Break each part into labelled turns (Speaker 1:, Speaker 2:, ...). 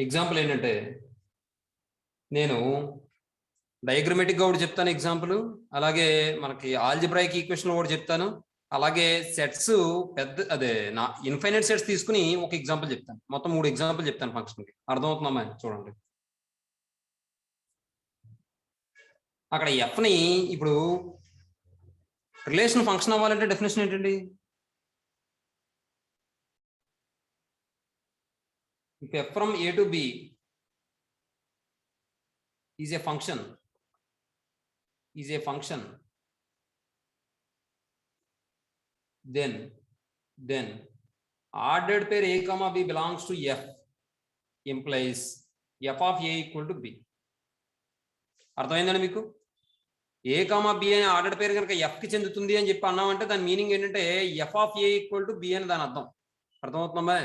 Speaker 1: Example ఏంటంటే నేను డయాగ్రమాటిక్గా ఒకటి చెప్తాను ఎగ్జాంపుల్, అలాగే మనకి ఆల్జిబ్రాయిక్ ఈక్వేషన్ ఒకటి చెప్తాను, అలాగే సెట్స్ అదే నా ఇన్ఫైనైట్ సెట్స్ తీసుకుని ఒక ఎగ్జాంపుల్ చెప్తాను. మొత్తం 3 ఎగ్జాంపుల్ చెప్తాను ఫంక్షన్కి. అర్థమవుతుందమ్మా? చూడండి అక్కడ ఎఫ్ని ఇప్పుడు రిలేషన్ ఫంక్షన్ అవ్వాలంటే డెఫినేషన్ ఏంటండి? If f from a to b is a function, then ordered pair a comma b belongs to f implies f of a equal to b. అర్థమైందండి మీకు? ఏ కామా బి అనే ఆర్డర్ పేరు కనుక F కి చెందుతుంది అని చెప్పి అన్నామంటే దాని మీనింగ్ ఏంటంటే F of A equal to be అని దాని అర్థం. అర్థమవుతుందమ్మా?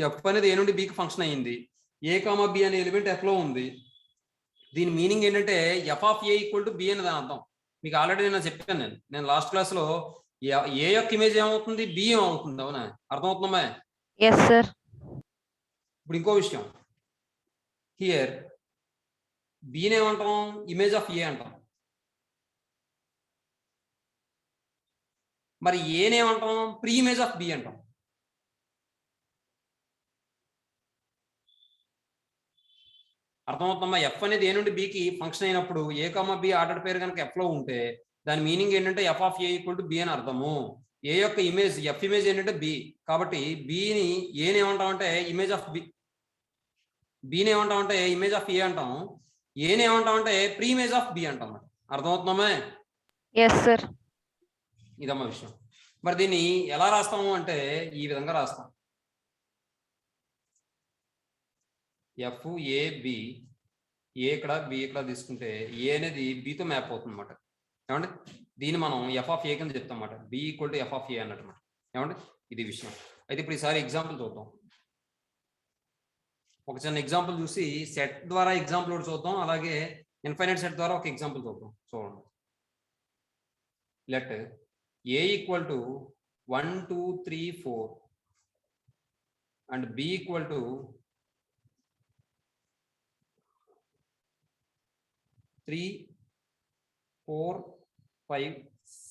Speaker 1: ఎఫ్ అనేది ఏ నుండి బికి ఫంక్షన్ అయ్యింది, ఏ కామా బి అనే ఎలిమెంట్ ఎఫ్ లో ఉంది. దీని మీనింగ్ ఏంటంటే F of A equal to be అని దాని అర్థం. మీకు ఆల్రెడీ నేను చెప్పాను, నేను లాస్ట్ క్లాస్ లో ఏ యొక్క ఇమేజ్ ఏమవుతుంది, బి ఏమవుతుంది. అవునా? అర్థమవుతుందమ్మా?
Speaker 2: yes sir.
Speaker 1: ఇప్పుడు ఇంకో విషయం, హియర్ బిని ఏమంటాం? ఇమేజ్ ఆఫ్ ఏ అంటాం. మరి ఏనేమంటాం? ప్రీ ఇమేజ్ ఆఫ్ బి అంటాం. అర్థమవుతుందమ్మా? ఎఫ్ అనేది ఏ నుండి బికి ఫంక్షన్ అయినప్పుడు ఏ కామా బి ఆర్డర్ పేరు కనుక ఎఫ్ లో ఉంటే దాని మీనింగ్ ఏంటంటే F of A equal to be అని అర్థము. ఏ యొక్క ఇమేజ్ ఎఫ్ ఇమేజ్ ఏంటంటే బి, కాబట్టి బిని ఏని ఏమంటామంటే ఇమేజ్ ఆఫ్ బి, బిని ఏమంటామంటే ఇమేజ్ ఆఫ్ ఏ అంటాం, ఏని ఏమంటామంటే ప్రీ ఇమేజ్ ఆఫ్ బి అంటాం. అర్థమవుతుందమ్మా?
Speaker 2: yes sir.
Speaker 1: ఇదమ్మా విషయం. మరి దీన్ని ఎలా రాస్తాము అంటే ఈ విధంగా రాస్తాం. ఎఫ్ ఏ బి, ఏ ఇక్కడ బి ఇక్కడ తీసుకుంటే ఏ అనేది బితో మ్యాప్ అవుతుంది అనమాట. ఏమంటే దీన్ని మనం ఎఫ్ ఆఫ్ ఏ కింద చెప్తాం అన్నమాట. B equal to F of A అన్నమాట. ఏమంటే ఇది విషయం. అయితే ఇప్పుడు ఈసారి ఎగ్జాంపుల్ చూద్దాం. ఒక చిన్న ఎగ్జాంపుల్ చూసి సెట్ ద్వారా ఎగ్జాంపుల్ ఒకటి చూద్దాం, అలాగే ఇన్ఫైనైట్ సెట్ ద్వారా ఒక ఎగ్జాంపుల్ చూద్దాం. చూడండి, let A equal to 1 2 3 4 and B equal to 3 4 5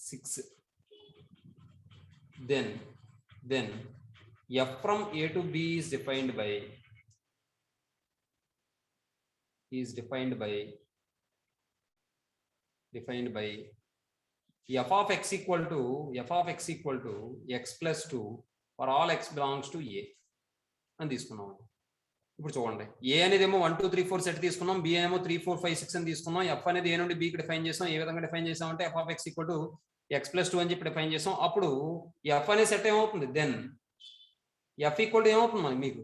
Speaker 1: 6. Then f from a to b is defined by f of x equal to x plus 2 for all x belongs to a అని తీసుకున్నాం. ఇప్పుడు చూడండి, ఏ అనేది ఏమో 1 2 3 4 set తీసుకున్నాం, B ఏమో 3 4 5 6 అని తీసుకున్నాం. ఎఫ్ అనేది ఏ నుండి బికి డిఫైన్ చేసాం. ఏ విధంగా డిఫైన్ చేసామంటే F of X equal to X plus 2 అని చెప్పి డిఫైన్ చేసాం. అప్పుడు ఎఫ్ అనే సెట్ ఏమవుతుంది? దెన్ ఎఫ్ ఈక్వల్ టు ఏమవుతుంది మనకి? మీకు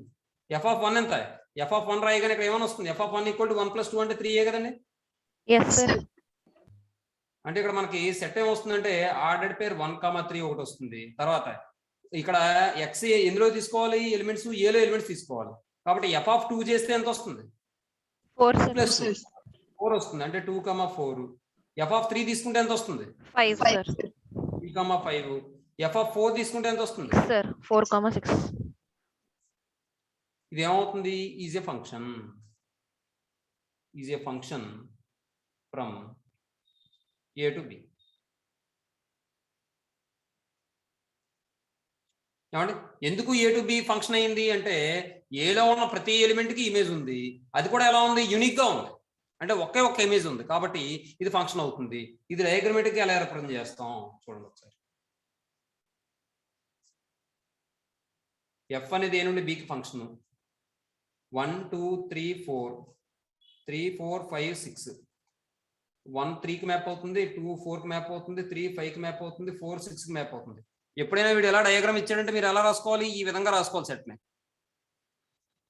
Speaker 1: ఎఫ్ ఆఫ్ 1 ఎంత? ఎఫ్ ఆఫ్ 1 రాయగానే ఇక్కడ ఏమైనా వస్తుంది? F of 1 equal to 1 plus 2 అంటే 3 కదండి.
Speaker 2: yes sir.
Speaker 1: అంటే ఇక్కడ మనకి సెట్ ఏమొస్తుందంటే ఆర్డర్డ్ పేర్ 1 3 ఒకటి వస్తుంది. తర్వాత ఇక్కడ ఎక్స్ ఎందులో తీసుకోవాలి? ఎలిమెంట్స్ ఏలో ఎలిమెంట్స్ తీసుకోవాలి. కాబట్టి ఎఫ్ ఆఫ్ 2 చేస్తే ఎంత వస్తుంది?
Speaker 2: 4
Speaker 1: ప్లస్ 4 వస్తుంది. అంటే 2 4. ఎఫ్ ఆఫ్ 3 తీసుకుంటే ఎంత వస్తుంది?
Speaker 2: 5 sir.
Speaker 1: 3 5. ఎఫ్ ఆఫ్ 4 తీసుకుంటే ఎంత వస్తుంది?
Speaker 2: sir 4 6.
Speaker 1: ఇది ఏమవుతుంది? Is a function from A to B. ఏమండి ఎందుకు ఏ టు బి ఫంక్షన్ అయింది అంటే ఏలో ఉన్న ప్రతి ఎలిమెంట్ కి ఇమేజ్ ఉంది. అది కూడా ఎలా ఉంది? యూనిక్ గా ఉంది. అంటే ఒకే ఒక్క ఇమేజ్ ఉంది కాబట్టి ఇది ఫంక్షన్ అవుతుంది. ఇది డయాగ్రమాటిక్ గా ఎలా రిప్రజెంట్ చేస్తాం చూడండి ఒకసారి. ఎఫ్ అనేది ఏ నుండి బికి ఫంక్షన్ 1 2 3 4 3 4 5 6. 1 3 కి మ్యాప్ అవుతుంది, 2 4 కి మ్యాప్ అవుతుంది, 3 5 కి మ్యాప్ అవుతుంది, 4 6 కి మ్యాప్ అవుతుంది. ఎప్పుడైనా వీడు ఎలా డయాగ్రామ్ ఇచ్చాడంటే మీరు ఎలా రాసుకోవాలి? ఈ విధంగా రాసుకోవాలి సెట్ని.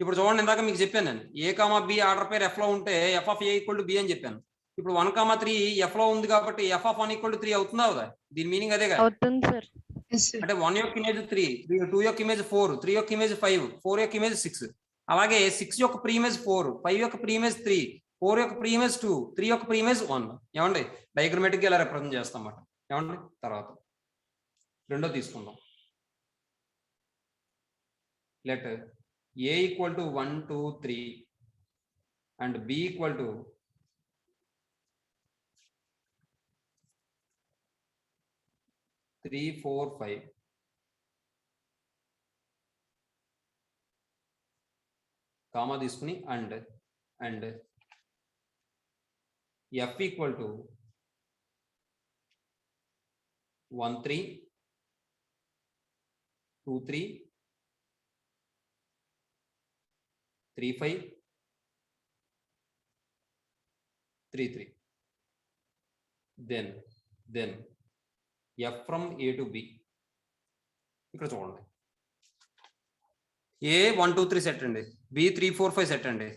Speaker 1: ఇప్పుడు చూడండి, ఇందాక మీకు చెప్పాను నేను ఏ కామా బి ఆర్డర్ పేరు ఎఫ్ లో ఉంటే F of A equal to be అని చెప్పాను. ఇప్పుడు 1 3 ఎఫ్ లో ఉంది కాబట్టి ఎఫ్ ఆఫ్ 1 ఈక్వల్ టు 3 అవుతుందా అవుదా? దీని మీనింగ్ అదే కదా.
Speaker 2: అవుతుంది సార్.
Speaker 1: అంటే 1 యొక్క ఇమేజ్ 3, 2 యొక్క ఇమేజ్ 4, 3 యొక్క ఇమేజ్ 5, 4 యొక్క ఇమేజ్ 6. అలాగే 6 యొక్క ప్రీ ఇమేజ్ 4, 5 యొక్క ప్రీ ఇమేజ్ 3, 4 యొక్క ప్రీ ఇమేజ్ 2, 3 యొక్క ప్రీ ఇమేజ్ 1. ఏమండి డయాగ్రమాటిక్ గా ఇలా రిప్రజెంట్ చేస్తాం అన్నమాట. ఏమండి తర్వాత రెండో తీసుకుందాం. Let A equal to 1, 2, 3 and B equal to 3, 4, 5. Comma తీసుకుని and F equal to 1, 3, 2, 3, 3, 5, 3, 3. Then F from A to B. ఇక్కడ చూడండి. A 1, 2, 3 సెట్ అండి, B 3, 4, 5 సెట్ అండి.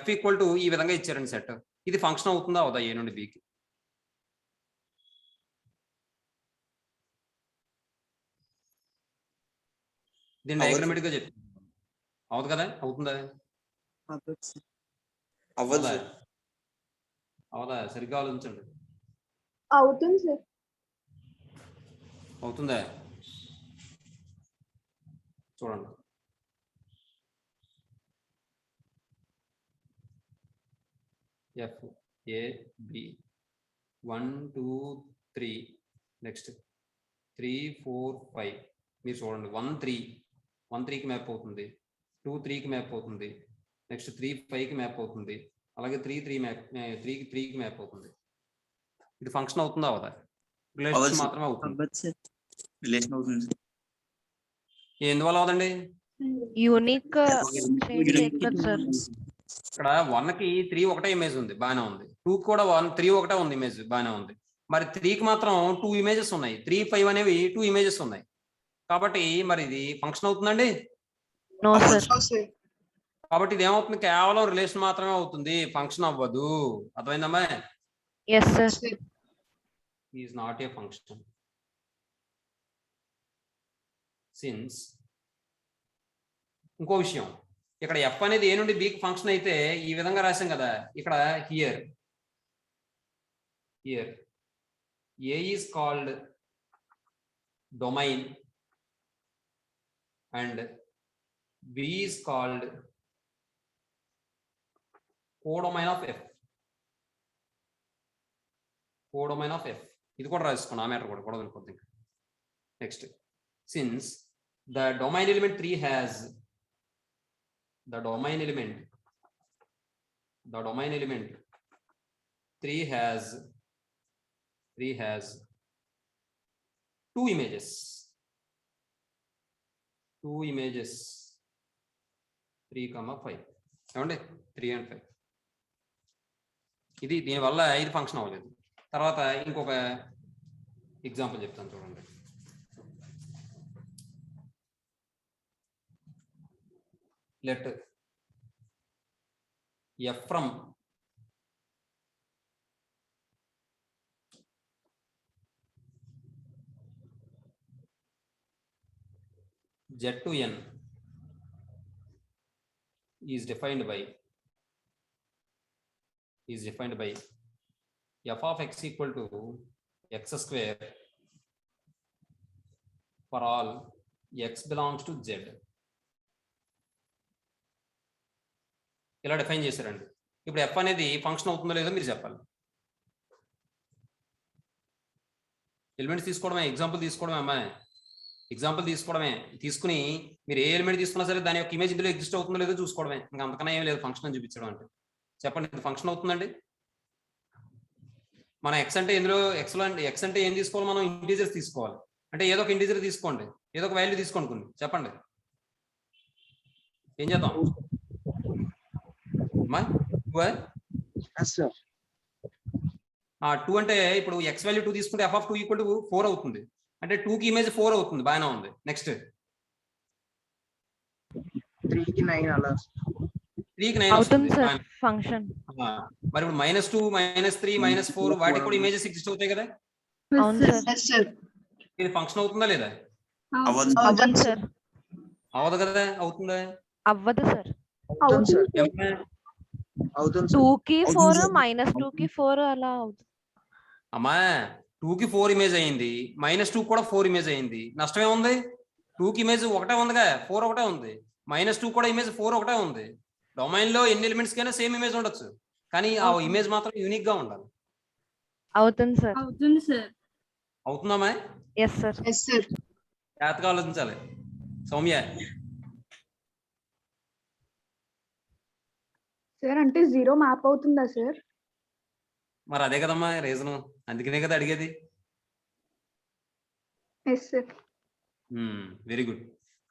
Speaker 1: F ఈక్వల్ టు ఈ విధంగా ఇచ్చారండి సెట్. ఇది ఫంక్షన్ అవుతుందా అవుదా A నుండి Bకి? దీన్ని డయాగ్రామేటిక్ గా చెప్తాను. అవుతుంది కదా? అవుతుందా?
Speaker 3: అవ్వదు.
Speaker 1: అవుదా? సరిగ్గా ఆలోచించండి.
Speaker 4: అవుతుంది సార్.
Speaker 1: అవుతుందా? చూడండి. F A B 1, 2, 3 next 3, 4, 5. మీరు చూడండి 1, 3కి మ్యాప్ అవుతుంది, 2, 3కి మ్యాప్ అవుతుంది, నెక్స్ట్ 3, 5కి మ్యాప్ అవుతుంది, అలాగే 3కి మ్యాప్ అవుతుంది. ఇది ఫంక్షన్ అవుతుందా అవుదా? రిలేషన్ మాత్రమే అవుతుంది.
Speaker 3: రిలేషన్ అవుతుంది.
Speaker 1: ఎందువల్ల అవదండి?
Speaker 2: Unique sir.
Speaker 1: ఇక్కడ 1కి 3 ఒకటే ఇమేజ్ ఉంది, బాగానే ఉంది. 2కి కూడా 3 ఒకటే ఉంది ఇమేజ్, బాగానే ఉంది. మరి 3కి మాత్రం 2 ఇమేజెస్ ఉన్నాయి, 3, 5 అనేవి 2 ఇమేజెస్ ఉన్నాయి. కాబట్టి మరి ఇది ఫంక్షన్ అవుతుందండి?
Speaker 2: No sir.
Speaker 1: కాబట్టి ఇది ఏమవుతుంది? కేవలం రిలేషన్ మాత్రమే అవుతుంది, ఫంక్షన్ అవ్వదు. అర్థమైందమ్మా?
Speaker 2: Yes sir.
Speaker 1: Is not a function since. ఇంకో విషయం, ఇక్కడ F అనేది A నుండి Bకి ఫంక్షన్ అయితే ఈ విధంగా రాశాం కదా. ఇక్కడ here A is called domain and B is called codomain of F. Codomain of F ఇది కూడా రాసుకోండి, ఆ మ్యాటర్ కూడా అనుకోండి. Next, since the domain element 3 has the domain element 3 has 2 images 3, 5. ఏమండి? 3 and 5. ఇది దీనివల్ల ఇది ఫంక్షన్ అవ్వలేదు. తర్వాత ఇంకొక ఎగ్జాంపుల్ చెప్తాను చూడండి. Let F from Z to N is defined by F of X equal to X square for all X belongs to Z. ఇలా డిఫైన్ చేశారండి. ఇప్పుడు F అనేది ఫంక్షన్ అవుతుందో లేదో మీరు చెప్పాలి. ఎలిమెంట్స్ తీసుకోవడమే, ఎగ్జాంపుల్ తీసుకోవడమే అమ్మాయి, ఎగ్జాంపుల్ తీసుకుని మీరు ఏ ఎలిమెంట్ తీసుకున్నా సరే దాని యొక్క ఇమేజ్ ఇందులో ఎగ్జిస్ట్ అవుతుందో లేదో చూసుకోవడమే. ఇంకా అంతకన్నా ఏం లేదు ఫంక్షన్ అని చూపించడం అంటే. చెప్పండి, ఇది ఫంక్షన్ అవుతుందండి? మన ఎక్స్ అంటే ఇందులో ఎక్స్ అంటే ఏం తీసుకోవాలి? మనం ఇంటీజర్స్ తీసుకోవాలి. అంటే ఏదో ఒక ఇంటీజర్ తీసుకోండి, ఏదో ఒక వాల్యూ తీసుకోండి కొన్ని. చెప్పండి ఏం చేద్దాం? 2 అంటే ఇప్పుడు ఎక్స్ వాల్యూ 2 తీసుకుంటే F of 2 ఈక్వల్ టు 4 అవుతుంది. అంటే 2కి ఇమేజ్ 4 అవుతుంది, బాగానే ఉంది. నెక్స్ట్
Speaker 3: 3కి 9 అలా
Speaker 1: 3కి 9
Speaker 2: అవుతుంది
Speaker 1: వస్తుంది
Speaker 2: సార్ ఫంక్షన్.
Speaker 1: మరి ఇప్పుడు -2, -3, -4 వాటికి కూడా ఇమేజెస్ ఎగ్జిస్ట్ అవుతాయి కదా.
Speaker 2: అవును సార్.
Speaker 1: ఇది ఫంక్షన్ అవుతుందా లేదా?
Speaker 2: అవ్వదు సార్.
Speaker 1: అవదు కదా? అవుతుందా?
Speaker 2: అవ్వదు సార్.
Speaker 3: అవుతుంది.
Speaker 2: 2కి 4 -2కి 4 అలా అవుతుంది.
Speaker 1: అమ్మా 2కి 4 ఇమేజ్ అయింది, -2 కూడా 4 ఇమేజ్ అయింది. నష్టం ఏముంది? 2కి ఇమేజ్ ఒకటే ఉందిగా, 4 ఒకటే ఉంది. -2 కూడా ఇమేజ్ 4 ఒకటే ఉంది. డొమైన్ లో ఎన్ని ఎలిమెంట్స్ కైనా సేమ్ ఇమేజ్ ఉండొచ్చు, కానీ ఆ ఇమేజ్ మాత్రం యూనిక్ గా ఉండాలి.
Speaker 2: అవుతుంది సార్.
Speaker 5: అవుతుంది సార్.
Speaker 1: అవుతుందామా?
Speaker 2: Yes sir.
Speaker 4: Yes sir.
Speaker 1: జాగ్రత్తగా ఆలోచించాలి. సౌమ్య
Speaker 4: సార్ అంటే 0 మ్యాప్ అవుతుందా సార్?
Speaker 1: మరి అదే కదమ్మా రీజన్, అందుకనే కదా అడిగేది.
Speaker 4: Yes sir.
Speaker 1: Very good.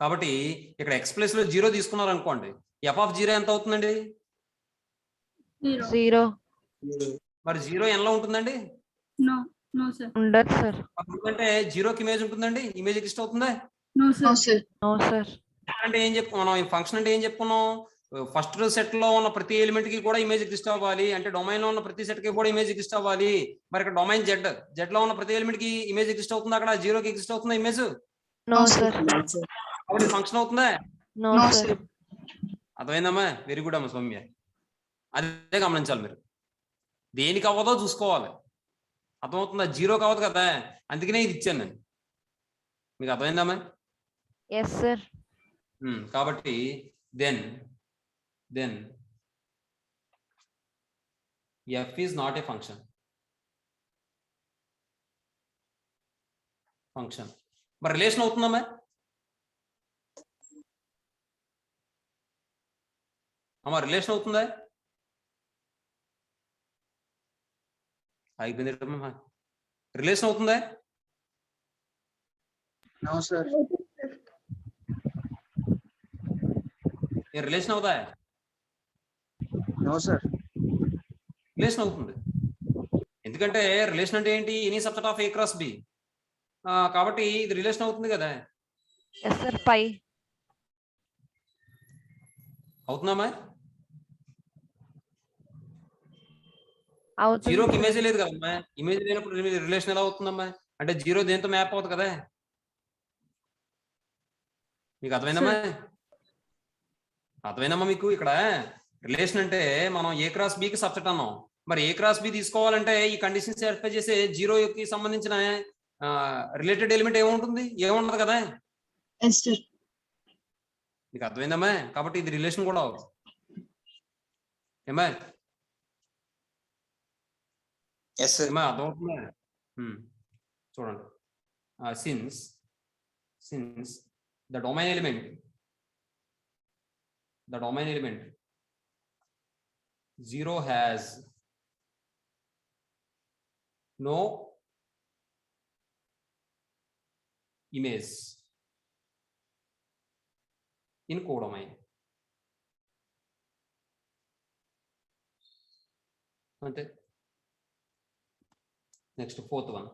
Speaker 1: కాబట్టి ఇక్కడ x ప్లస్ లో 0 తీసుకున్నారు అనుకోండి, f ఆఫ్ 0 ఎంత అవుతుందండి?
Speaker 2: 0.
Speaker 1: మరి 0 n లో ఉంటుందండి?
Speaker 5: No no sir.
Speaker 2: ఉండదు సార్.
Speaker 1: అంటే 0కి ఇమేజ్ ఉంటుందండి? ఇమేజ్ ఎగ్జిస్ట్ అవుతుందా?
Speaker 5: No
Speaker 4: no
Speaker 5: sir.
Speaker 4: Sir.
Speaker 2: No sir.
Speaker 1: అంటే ఏం చెప్పుకున్నాం, ఈ ఫంక్షన్ అంటే ఏం చెప్పుకున్నాం? ఫస్ట్ సెట్ లో ఉన్న ప్రతి ఎలిమెంట్ కి కూడా ఇమేజ్ ఎగ్జిస్ట్ అవ్వాలి, అంటే డొమైన్ లో ఉన్న ప్రతి సెట్ కి కూడా ఇమేజ్ ఎగ్జిస్ట్ అవ్వాలి. మరి ఇక్కడ డొమైన్ జెడ్ లో ఉన్న ప్రతి ఎలిమెంట్ కి ఇమేజ్ ఎగ్జిస్ట్ అవుతుంది, అక్కడ 0కి ఎగ్జిస్ట్ అవుతుందా ఇమేజ్?
Speaker 2: No sir.
Speaker 1: కాబట్టి ఫంక్షన్ అవుతుందా?
Speaker 2: No
Speaker 4: no
Speaker 2: sir.
Speaker 4: సార్.
Speaker 1: అర్థమైందమ్మా? వెరీ గుడ్ అమ్మ సౌమ్య. అదే గమనించాలి మీరు, దేనికి అవ్వదో చూసుకోవాలి. అర్థమవుతుందా? 0కి అవ్వదు కదా, అందుకనే ఇది ఇచ్చాను నేను. మీకు అర్థమైందమ్మా?
Speaker 2: Yes sir.
Speaker 1: కాబట్టి then f is not a function. మరి రిలేషన్ అవుతుందమ్మా? అమ్మా రిలేషన్ అవుతుందా? అయిపోయింది. రిలేషన్ అవుతుందా?
Speaker 3: No sir.
Speaker 1: రిలేషన్ అవుతా?
Speaker 3: No sir.
Speaker 1: రిలేషన్ అవుతుంది. ఎందుకంటే రిలేషన్ అంటే ఏంటి? Any subset of a cross b. కాబట్టి ఇది రిలేషన్ అవుతుంది కదా.
Speaker 2: Yes sir. పై
Speaker 1: అవుతుందమ్మా?
Speaker 2: అవుతుంది.
Speaker 1: 0కి ఇమేజ్ లేదు కదమ్మా. ఇమేజ్ లేనప్పుడు రిలేషన్ ఎలా అవుతుందమ్మా? అంటే 0 దేంతో మ్యాప్ అవుతుంది కదా. మీకు అర్థమైందమ్మా? అర్థమైందమ్మా మీకు? ఇక్కడ రిలేషన్ అంటే మనం ఏ క్రాస్ బికి సబ్సెట్ అన్నాం. మరి ఏ క్రాస్ బి తీసుకోవాలంటే ఈ కండిషన్ సాటిస్ఫై చేసే 0కి సంబంధించిన రిలేటెడ్ ఎలిమెంట్ ఏముంటుంది? ఏముండదు కదా.
Speaker 4: Yes sir.
Speaker 1: మీకు అర్థమైందమ్మా? కాబట్టి ఇది రిలేషన్ కూడా అవుతుంది. ఏమా
Speaker 3: ఎస్ సార్.
Speaker 1: ఏమా అర్థమవుతుందా? చూడండి, since the domain element 0 has no image in codomain. అంటే నెక్స్ట్ 4th వన్.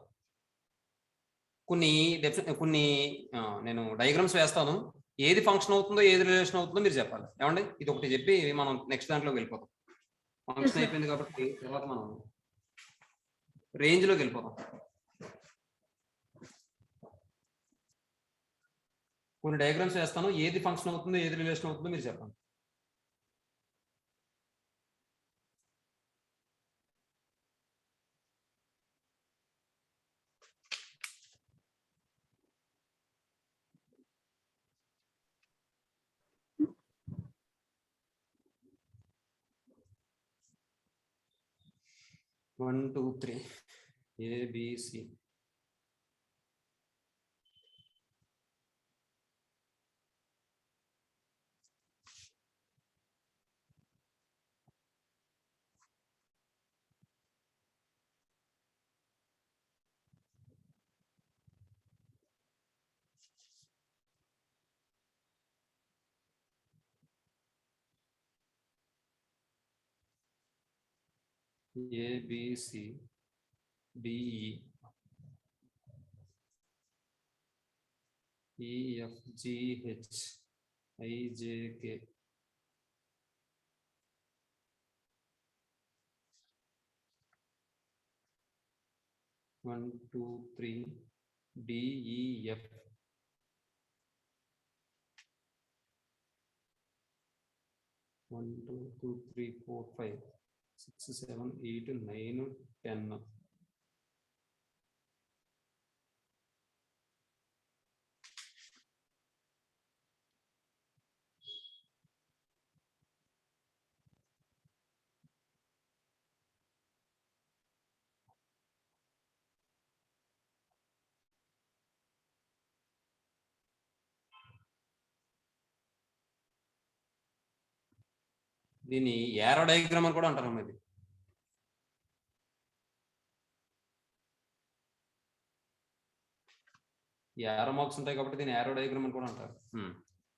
Speaker 1: కొన్ని నేను డయాగ్రామ్స్ వేస్తాను, ఏది ఫంక్షన్ అవుతుందో ఏది రిలేషన్ అవుతుందో మీరు చెప్పాలి. ఏమండి? ఇది ఒకటి చెప్పి మనం నెక్స్ట్ దాంట్లోకి వెళ్ళిపోతాం. ఫంక్షన్ అయిపోయింది కాబట్టి తర్వాత మనం రేంజ్ లోకి వెళ్ళిపోతాం. కొన్ని డయాగ్రామ్స్ వేస్తాను, ఏది ఫంక్షన్ అవుతుందో ఏది రిలేషన్ అవుతుందో మీరు చెప్పండి. One, two, three. A, B, C. A, B, C, D, E, F, G, H, I, J, K. One, two, three, D, E, F. One, two, three, four, five, 6, 7, 8, 9, 10. దీన్ని ఏరో diagram అని కూడా అంటారమ్మా. ఇది ఏరో marks ఉంటాయి కాబట్టి దీన్ని ఏరో డయాగ్రామ్ అని కూడా అంటారు.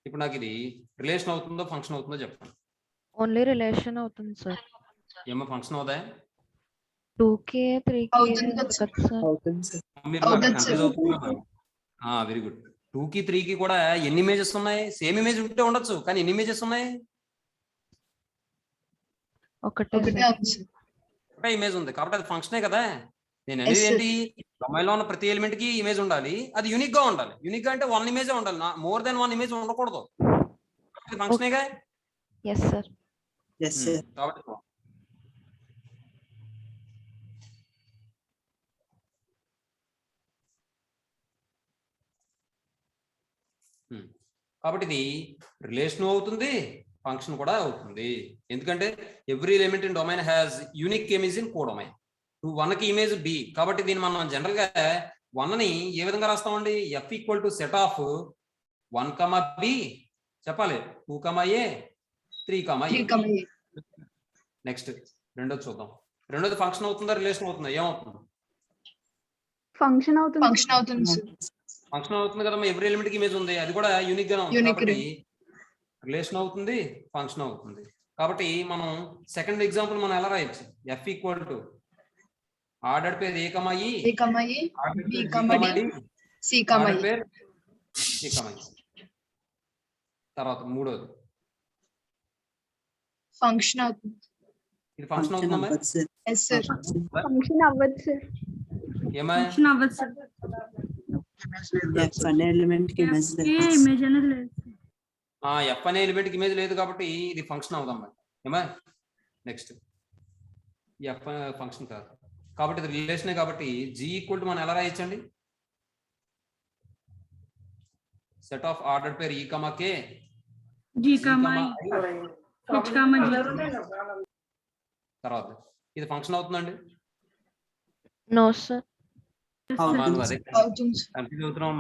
Speaker 1: ఇప్పుడు నాకు ఇది రిలేషన్ అవుతుందో ఫంక్షన్ అవుతుందో చెప్పండి.
Speaker 2: ఓన్లీ రిలేషన్ అవుతుంది సార్.
Speaker 1: ఏమో ఫంక్షన్ అవుదా?
Speaker 2: 2కి 3కి
Speaker 4: అవుతుంది
Speaker 2: కదా
Speaker 4: సార్.
Speaker 2: సార్.
Speaker 3: అవుతుంది సార్.
Speaker 1: మీరు అక్కడ
Speaker 4: అవుతుంది
Speaker 1: కన్ఫ్యూజ్ అవుతున్నారు. Very good. 2కి 3కి కూడా ఎన్ని ఇమేజెస్ ఉన్నాయి? సేమ్ ఇమేజ్ ఉంటే ఉండొచ్చు, కానీ ఎన్ని ఇమేజెస్ ఉన్నాయి?
Speaker 2: ఒకటే
Speaker 4: ఒకటే
Speaker 2: సార్.
Speaker 4: ఉంది సార్.
Speaker 1: ఒకటే ఇమేజ్ ఉంది కాబట్టి అది ఫంక్షనే కదా. నేను అనేది
Speaker 4: Yes, sir.
Speaker 1: ఏంటి, డొమైన్ లో ఉన్న ప్రతి ఎలిమెంట్ కి ఇమేజ్ ఉండాలి, అది యూనిక్ గా ఉండాలి. యూనిక్ గా అంటే 1 ఇమేజే ఉండాలి, మోర్ దెన్ 1 ఇమేజ్ ఉండకూడదు. ఫంక్షనేగా.
Speaker 2: Yes sir.
Speaker 3: Yes sir.
Speaker 1: కాబట్టి కాబట్టి ఇది రిలేషన్ అవుతుంది, ఫంక్షన్ కూడా అవుతుంది. ఎందుకంటే every element in domain has unique image in codomain. 1కి ఇమేజ్ బి కాబట్టి దీన్ని మనం జనరల్ గా 1ని ఏ విధంగా రాస్తామండి? F equal to set of 1, B చెప్పాలి, 2, A 3, A. నెక్స్ట్ రెండోది చూద్దాం. రెండోది ఫంక్షన్ అవుతుందా రిలేషన్ అవుతుందా? ఏమవుతుంది?
Speaker 4: ఫంక్షన్ అవుతుంది.
Speaker 5: ఫంక్షన్ అవుతుంది సార్.
Speaker 1: ఫంక్షన్ అవుతుంది కదమ్మా. ఎవ్రీ ఎలిమెంట్ కి ఇమేజ్ ఉంది, అది కూడా యూనిక్ గానే ఉంది
Speaker 5: Unique
Speaker 1: కాబట్టి రిలేషన్ అవుతుంది, ఫంక్షన్ అవుతుంది. కాబట్టి మనం సెకండ్ ఎగ్జాంపుల్ మనం ఎలా రాయొచ్చు? F ఈక్వల్ టు ఆర్డర్ పేరు A, E,
Speaker 5: A,
Speaker 1: order
Speaker 5: B,
Speaker 1: పేరు
Speaker 5: D,
Speaker 1: D,
Speaker 5: C,
Speaker 1: order
Speaker 5: I.
Speaker 1: పేరు C, E. తర్వాత మూడోది
Speaker 5: ఫంక్షన్ అవుతుంది.
Speaker 1: ఇది ఫంక్షన్
Speaker 3: ఫంక్షన్
Speaker 1: అవుతుందమ్మా?
Speaker 3: అవ్వదు సార్.
Speaker 5: Yes sir.
Speaker 4: ఫంక్షన్ అవ్వదు సార్.
Speaker 1: ఏమా?
Speaker 5: ఫంక్షన్ అవ్వదు సార్.
Speaker 3: ఎఫ్ అనే ఎలిమెంట్ కి ఇమేజ్
Speaker 5: ఏ
Speaker 3: లేదు.
Speaker 5: ఇమేజ్ అనేది లేదు.
Speaker 1: F అనే ఎలిమెంట్ కి ఇమేజ్ లేదు కాబట్టి ఇది ఫంక్షన్ అవుదమ్మా. ఏమా? నెక్స్ట్ F ఫంక్షన్ కాదు కాబట్టి ఇది రిలేషనే. కాబట్టి G ఈక్వల్ టు మనం ఎలా రాయొచ్చండి? సెట్ ఆఫ్ ఆర్డర్ పేరు E, K
Speaker 5: G,
Speaker 1: G,
Speaker 5: I, H, G.
Speaker 1: తర్వాత ఇది ఫంక్షన్ అవుతుందండి?
Speaker 2: No sir.
Speaker 1: అమ్మా, నువ్వు అదే
Speaker 5: అవుతుంది సార్.
Speaker 1: కన్ఫ్యూజ్ అవుతున్నావు.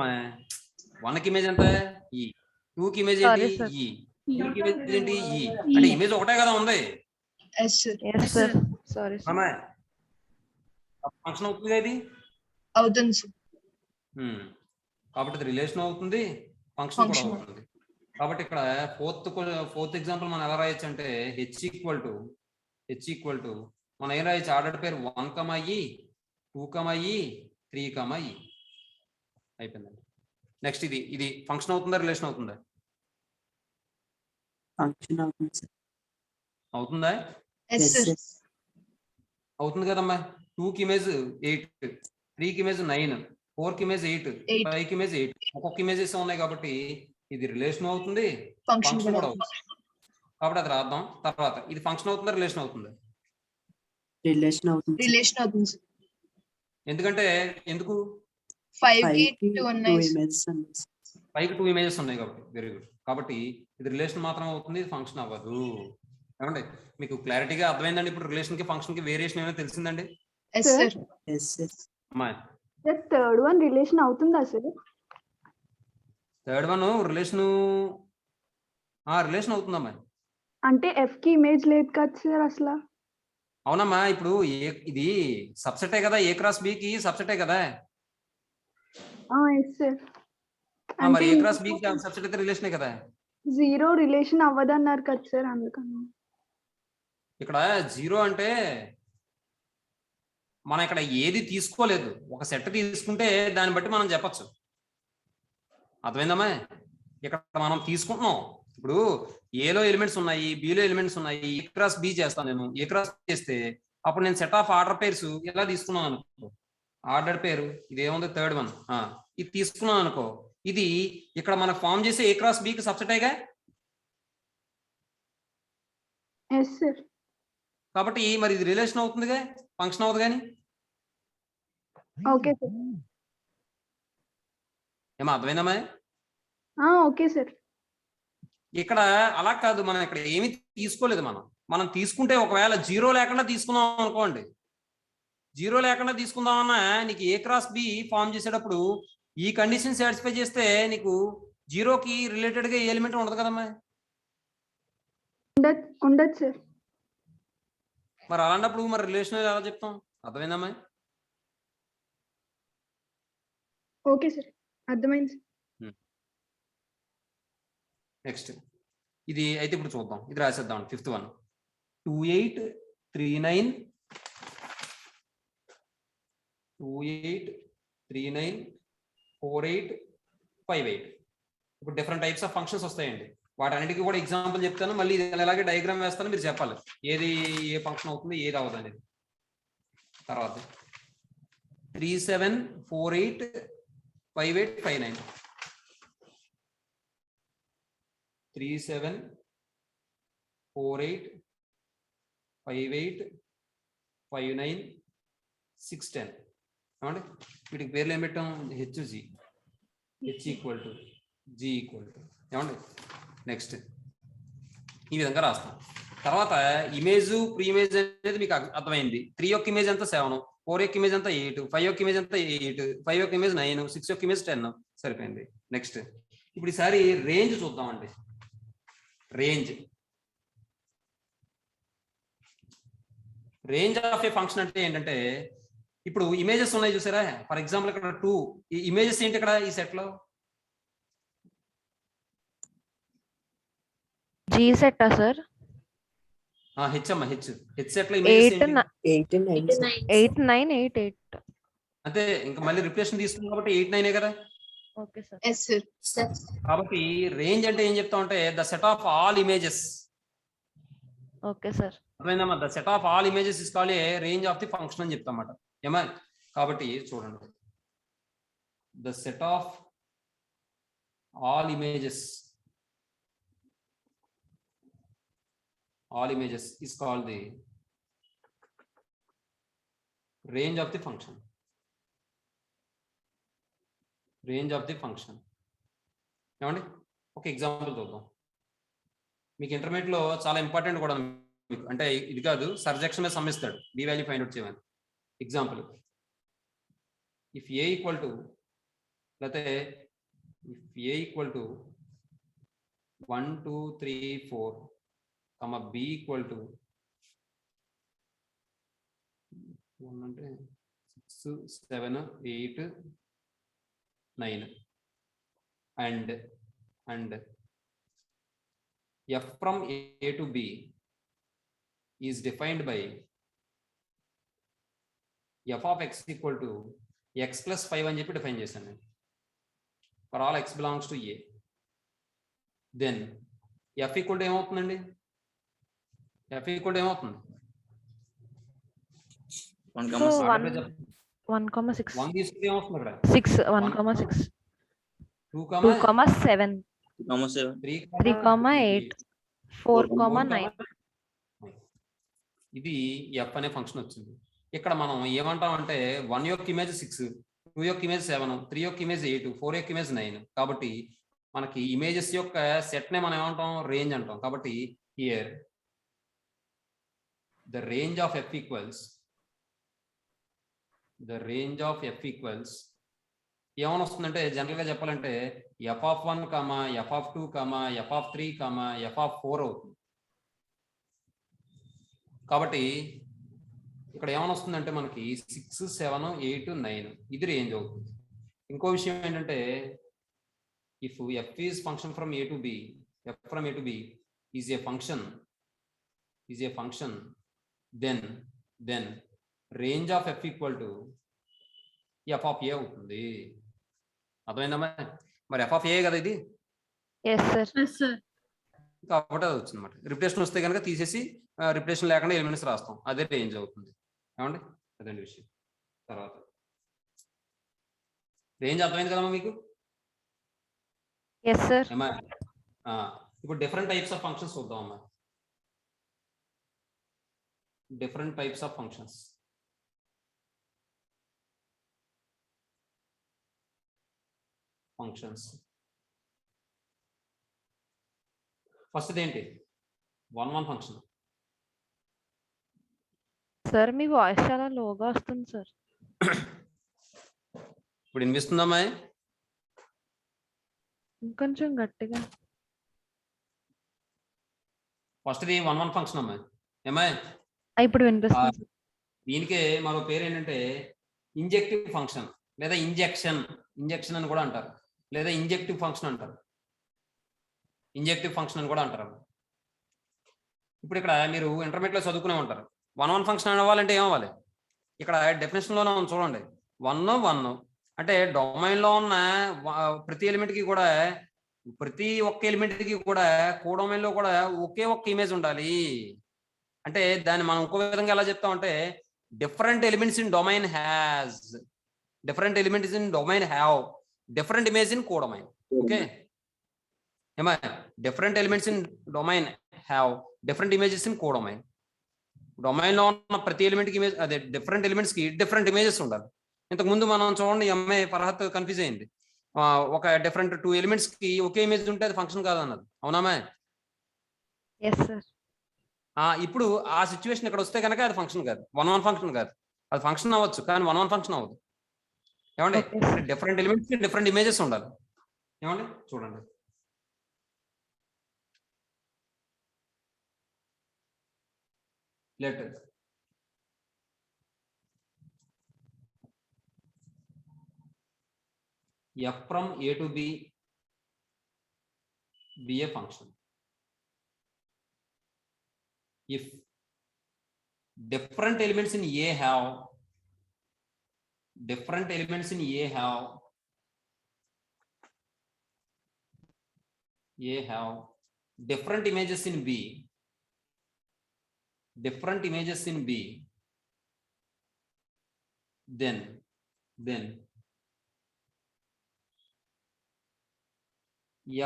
Speaker 1: 1కి ఇమేజ్ ఎంత? E. 2కి ఇమేజ్
Speaker 2: Sorry,
Speaker 1: ఏంటి?
Speaker 2: sir.
Speaker 1: E. 3కి ఇమేజ్ ఏంటి? E. అంటే ఇమేజ్ ఒకటే కదా ఉంది.
Speaker 5: Yes sir.
Speaker 2: Yes sir. Sorry sir.
Speaker 1: అమ్మా ఫంక్షన్ అవుతుంది కదా ఇది.
Speaker 5: అవుతుంది సార్.
Speaker 1: కాబట్టి ఇది రిలేషన్ అవుతుంది, ఫంక్షన్ కూడా
Speaker 5: Function.
Speaker 1: అవుతుంది. కాబట్టి ఇక్కడ ఫోర్త్ ఎగ్జాంపుల్ మనం ఎలా రాయొచ్చు అంటే H ఈక్వల్ టు మనం ఏం రాయొచ్చు? ఆర్డర్ పేరు 1, E 2, E 3, E అయిపోయిందండి. నెక్స్ట్ ఇది ఫంక్షన్ అవుతుందా రిలేషన్ అవుతుందా?
Speaker 3: ఫంక్షన్ అవుతుంది సార్.
Speaker 1: అవుతుందా?
Speaker 5: Yes
Speaker 3: yes
Speaker 5: sir.
Speaker 3: సార్.
Speaker 1: అవుతుంది కదమ్మా. 2కి ఇమేజ్ 8, 3కి ఇమేజ్ 9, 4కి ఇమేజ్ 8,
Speaker 5: 8.
Speaker 1: 5కి ఇమేజ్ 8. ఒక్కొక్క ఇమేజెస్ ఉన్నాయి కాబట్టి ఇది రిలేషన్ అవుతుంది,
Speaker 5: ఫంక్షన్
Speaker 1: ఫంక్షన్ కూడా
Speaker 5: కూడా
Speaker 1: అవుతుంది. కాబట్టి అది రాద్దాం. తర్వాత ఇది ఫంక్షన్ అవుతుందా రిలేషన్ అవుతుందా?
Speaker 3: రిలేషన్ అవుతుంది సార్.
Speaker 5: రిలేషన్ అవుతుంది సార్.
Speaker 1: ఎందుకు?
Speaker 5: 5కి 2
Speaker 3: 2
Speaker 5: ఉన్నాయి సార్.
Speaker 3: ఇమేజెస్ ఉన్నాయి సార్.
Speaker 1: 5కి 2 ఇమేజెస్ ఉన్నాయి కాబట్టి వెరీ గుడ్. కాబట్టి ఇది రిలేషన్ మాత్రం అవుతుంది, ఇది ఫంక్షన్ అవ్వదు. ఏమండి మీకు క్లారిటీగా అర్థమైందండి? ఇప్పుడు రిలేషన్ కి ఫంక్షన్ కి వేరియేషన్ ఏమైనా తెలిసిందండి?
Speaker 5: Yes sir.
Speaker 3: Yes sir.
Speaker 1: అమ్మా
Speaker 4: థర్డ్ వన్ రిలేషన్ అవుతుందా సార్?
Speaker 1: థర్డ్ వన్ రిలేషన్ అవుతుందమ్మా.
Speaker 4: అంటే ఎఫ్ కి ఇమేజ్ లేదు కదా సార్ అసలు.
Speaker 1: అవునమ్మా. ఇప్పుడు ఇది సబ్సెటే కదా, A క్రాస్ B కి సబ్సెటే కదా.
Speaker 4: Yes sir.
Speaker 1: మరి A క్రాస్ B కి సబ్సెట్ అయితే రిలేషనే కదా.
Speaker 4: 0 రిలేషన్ అవ్వదు అన్నారు కదా సార్, అందుకని.
Speaker 1: ఇక్కడ 0 అంటే మనం ఇక్కడ ఏది తీసుకోలేదు, ఒక సెట్ తీసుకుంటే దాన్ని బట్టి మనం చెప్పచ్చు. అర్థమైందమ్మా? ఇక్కడ మనం తీసుకుంటున్నాం. ఇప్పుడు ఏలో ఎలిమెంట్స్ ఉన్నాయి, బిలో ఎలిమెంట్స్ ఉన్నాయి. A క్రాస్ B చేస్తాను నేను. A క్రాస్ చేస్తే అప్పుడు నేను సెట్ ఆఫ్ ఆర్డర్ పేర్స్ ఎలా తీసుకున్నాను అనుకో, ఆర్డర్ పేరు ఇది ఏముంది? Third one. ఇది తీసుకున్నాను అనుకో, ఇది ఇక్కడ మనకు ఫామ్ చేసే A క్రాస్ B కి సబ్సెటేగా.
Speaker 4: Yes sir.
Speaker 1: కాబట్టి మరి ఇది రిలేషన్ అవుతుందిగా, ఫంక్షన్ అవుతుంది. కానీ
Speaker 4: ఓకే సార్.
Speaker 1: ఏమో అర్థమైందమ్మా?
Speaker 4: Okay sir.
Speaker 1: ఇక్కడ అలా కాదు, మనం ఇక్కడ ఏమి తీసుకోలేదు. మనం తీసుకుంటే ఒకవేళ 0 లేకుండా తీసుకుందాం అనుకోండి, 0 లేకుండా తీసుకుందామన్నా నీకు A క్రాస్ B ఫామ్ చేసేటప్పుడు ఈ కండిషన్ సాటిస్ఫై చేస్తే నీకు 0కి రిలేటెడ్ గా ఏ ఎలిమెంట్ ఉండదు కదమ్మా.
Speaker 4: ఉండదు సార్.
Speaker 1: మరి అలాంటప్పుడు మరి రిలేషన్ ఎలా చెప్తాం? అర్థమైందమ్మా?
Speaker 4: ఓకే సార్, అర్థమైంది.
Speaker 1: నెక్స్ట్ ఇది అయితే ఇప్పుడు చూద్దాం. ఇది రాసేద్దాం. 5th one 2839 4858. ఇప్పుడు డిఫరెంట్ టైప్స్ ఆఫ్ ఫంక్షన్స్ వస్తాయండి. వాటన్నిటికీ కూడా ఎగ్జాంపుల్ చెప్తాను. మళ్ళీ ఇది అలాగే డయాగ్రామ్ వేస్తాను, మీరు చెప్పాలి ఏది ఏ ఫంక్షన్ అవుతుంది ఏది అవ్వదు అనేది. తర్వాత 37485859 37485859 610. ఏమండి వీటికి పేర్లు ఏం పెట్టాం? H equal to G equal to. ఏమండి నెక్స్ట్ ఈ విధంగా రాస్తాం. తర్వాత ఇమేజ్ ప్రీ ఇమేజ్ అనేది మీకు అర్థమైంది. 3 యొక్క ఇమేజ్ అంతా 7, 4 యొక్క ఇమేజ్ అంతా 8, 5 యొక్క ఇమేజ్ అంతా 8, 5 యొక్క ఇమేజ్ 9, 6 యొక్క ఇమేజ్ 10. సరిపోయింది. నెక్స్ట్ ఇప్పుడు ఈసారి రేంజ్ చూద్దామండి. రేంజ్ ఆఫ్ ఏ ఫంక్షన్ అంటే ఏంటంటే, ఇప్పుడు ఇమేజెస్ ఉన్నాయి చూసారా? ఫర్ ఎగ్జాంపుల్ ఇక్కడ 2 ఈ ఇమేజెస్ ఏంటి ఇక్కడ ఈ సెట్ లో?
Speaker 2: జీ సెట్టా సార్?
Speaker 1: హెచ్ అమ్మ, హెచ్ సెట్ లో ఇమేజెస్
Speaker 2: 8
Speaker 3: 8 and 9 sir.
Speaker 2: 8 9 8 8.
Speaker 1: అంటే ఇంకా మళ్ళీ రిప్లేషన్ తీసుకున్నాం కాబట్టి 8 9 కదా.
Speaker 2: Okay sir.
Speaker 5: Yes, sir.
Speaker 1: కాబట్టి రేంజ్ అంటే ఏం చెప్తాం అంటే the set of all images.
Speaker 2: Okay sir.
Speaker 1: అర్థమైందమ్మా? The set of all images is called a range of the function అని చెప్తాం అన్నమాట. ఏమా? కాబట్టి చూడండి, the set of all images is called the range of the function. ఏమండి ఒక example చూద్దాం. మీకు ఇంటర్మీడియట్ లో చాలా ఇంపార్టెంట్ కూడా మీకు, అంటే ఇది కాదు, సర్జెక్షన్ మీద సమ్మిస్తాడు బి వాల్యూ ఫైండ్ అవుట్ చేయమని. Example, if A equal to లేకపోతే if A equal to 1 2 3 4 b equal to 6 7 8 9 and f from a to b is defined by f of x equal to x plus 5 అని చెప్పి define చేశాను నేను. for all x belongs to a, then f equal to ఏమవుతుందండి? f equal to ఏమవుతుంది?
Speaker 2: 1,6
Speaker 1: 1 తీసుకుంటే ఏమవుతుంది ఇక్కడ?
Speaker 2: 6 1,6
Speaker 1: 2,
Speaker 2: 2,7 3,8 4,9.
Speaker 1: ఇది ఎఫ్ అనే ఫంక్షన్ వచ్చింది. ఇక్కడ మనం ఏమంటాం అంటే 1 యొక్క ఇమేజ్ 6, 2 యొక్క ఇమేజ్ 7, 3 యొక్క ఇమేజ్ 8, 4 యొక్క ఇమేజ్ 9. కాబట్టి మనకి ఇమేజెస్ యొక్క సెట్ నే మనం ఏమంటాం? రేంజ్ అంటాం. కాబట్టి here the range of f equals ఏమని వస్తుందంటే, జనరల్ గా చెప్పాలంటే f(1), f(2), f(3), f(4) అవుతుంది. కాబట్టి ఇక్కడ ఏమని వస్తుందంటే మనకి 6 7 8 9 ఇది రేంజ్ అవుతుంది. ఇంకో విషయం ఏంటంటే, if f is function from a to b, f from a to b is a function, then range of f equal to f of a అవుతుంది. అర్థమైందమ్మా? మరి f of a కదా ఇది.
Speaker 2: yes sir.
Speaker 1: కాబట్టి అది వచ్చింది అన్నమాట. రిప్లేషన్ వస్తే కనుక తీసేసి రిప్లేషన్ లేకుండా ఎలిమెంట్స్ రాస్తాం, అదే రేంజ్ అవుతుంది. ఏమండి? అదండి విషయం. తర్వాత రేంజ్ అర్థమైంది కదమ్మా మీకు?
Speaker 2: yes sir.
Speaker 1: ఇప్పుడు డిఫరెంట్ టైప్స్ ఆఫ్ ఫంక్షన్స్ చూద్దాం అమ్మా. Different types of functions. First ఏంటి? 1 ఫంక్షన్.
Speaker 2: సార్ మీ వాయిస్ చాలా లోగా వస్తుంది సార్.
Speaker 1: ఇప్పుడు వినిపిస్తుందమ్మా?
Speaker 2: ఇంకొంచెం గట్టిగా.
Speaker 1: ఫస్ట్ ది 1 1 ఫంక్షన్ అమ్మా. ఏమా
Speaker 2: ఇప్పుడు వినిపిస్తుంది సార్.
Speaker 1: దీనికే మరో పేరు ఏంటంటే ఇంజెక్టివ్ ఫంక్షన్ లేదా ఇంజెక్షన్ అని కూడా అంటారు, లేదా ఇంజెక్టివ్ ఫంక్షన్ అంటారు, ఇంజెక్టివ్ ఫంక్షన్ అని కూడా అంటారు. ఇప్పుడు ఇక్కడ మీరు ఇంటర్మీడియట్ లో చదువుకునే ఉంటారు. 1 1 ఫంక్షన్ అవ్వాలంటే ఏమవ్వాలి? ఇక్కడ డెఫినేషన్ లోనే ఉంది చూడండి. 1 1 అంటే డొమైన్ లో ఉన్న ప్రతి ఎలిమెంట్ కి కూడా, ప్రతి ఒక్క ఎలిమెంట్ కి కూడా కోడొమైన్ లో కూడా ఒకే ఒక్క ఇమేజ్ ఉండాలి. అంటే దాన్ని మనం ఇంకో విధంగా ఎలా చెప్తామంటే different elements in domain have different image in codomain. Okay ఏమా different elements in domain have different images in codomain. Domain లో ఉన్న ప్రతి ఎలిమెంట్ కి ఇమేజ్, అదే డిఫరెంట్ ఎలిమెంట్స్ కి డిఫరెంట్ ఇమేజెస్ ఉండాలి. ఇంతకు ముందు మనం చూడండి ఎంఐ ఫర్హత్ కన్ఫ్యూజ్ అయింది. ఒక డిఫరెంట్ 2 ఎలిమెంట్స్ కి ఒకే ఇమేజ్ ఉంటే అది ఫంక్షన్ కాదన్నది. అవునామే?
Speaker 2: Yes sir.
Speaker 1: ఇప్పుడు ఆ సిచ్యువేషన్ ఇక్కడ వస్తే కనుక అది ఫంక్షన్ కాదు, 1 1 ఫంక్షన్ కాదు. అది ఫంక్షన్ అవ్వచ్చు కానీ 1 1 ఫంక్షన్ అవ్వదు. ఏమండి? డిఫరెంట్ ఎలిమెంట్స్ కి డిఫరెంట్ ఇమేజెస్ ఉండాలి. ఏమండి చూడండి, let f from a to b be a function if different elements in a have different elements in a have different images in b, different images in b, then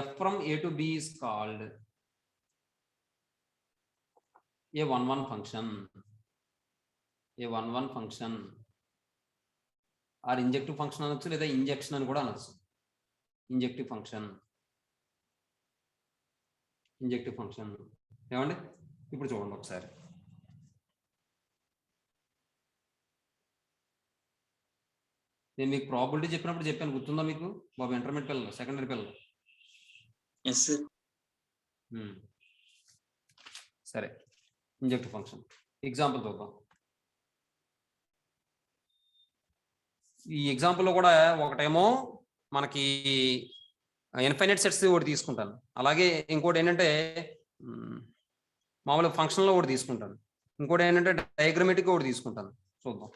Speaker 1: f from a to b is called a 1 1 function, or injective function అనొచ్చు లేదా injection అని కూడా అనొచ్చు. Injective function ఏమండి? ఇప్పుడు చూడండి ఒకసారి. నేను మీకు ప్రాబిలిటీ చెప్పినప్పుడు చెప్పాను, గుర్తుందా మీకు బాబు? ఇంటర్మీడియట్ పిల్లలు, సెకండరీ పిల్లలు. సరే, ఇంజెక్టివ్ ఫంక్షన్ ఎగ్జాంపుల్ చూద్దాం. ఈ ఎగ్జాంపుల్లో కూడా ఒకటేమో మనకి ఇన్ఫైనైట్ సెట్స్ ఒకటి తీసుకుంటాను, అలాగే ఇంకోటి ఏంటంటే మామూలు ఫంక్షన్లో ఒకటి తీసుకుంటాను, ఇంకోటి ఏంటంటే డయాగ్రమెటిక్ ఒకటి తీసుకుంటాను. చూద్దాం.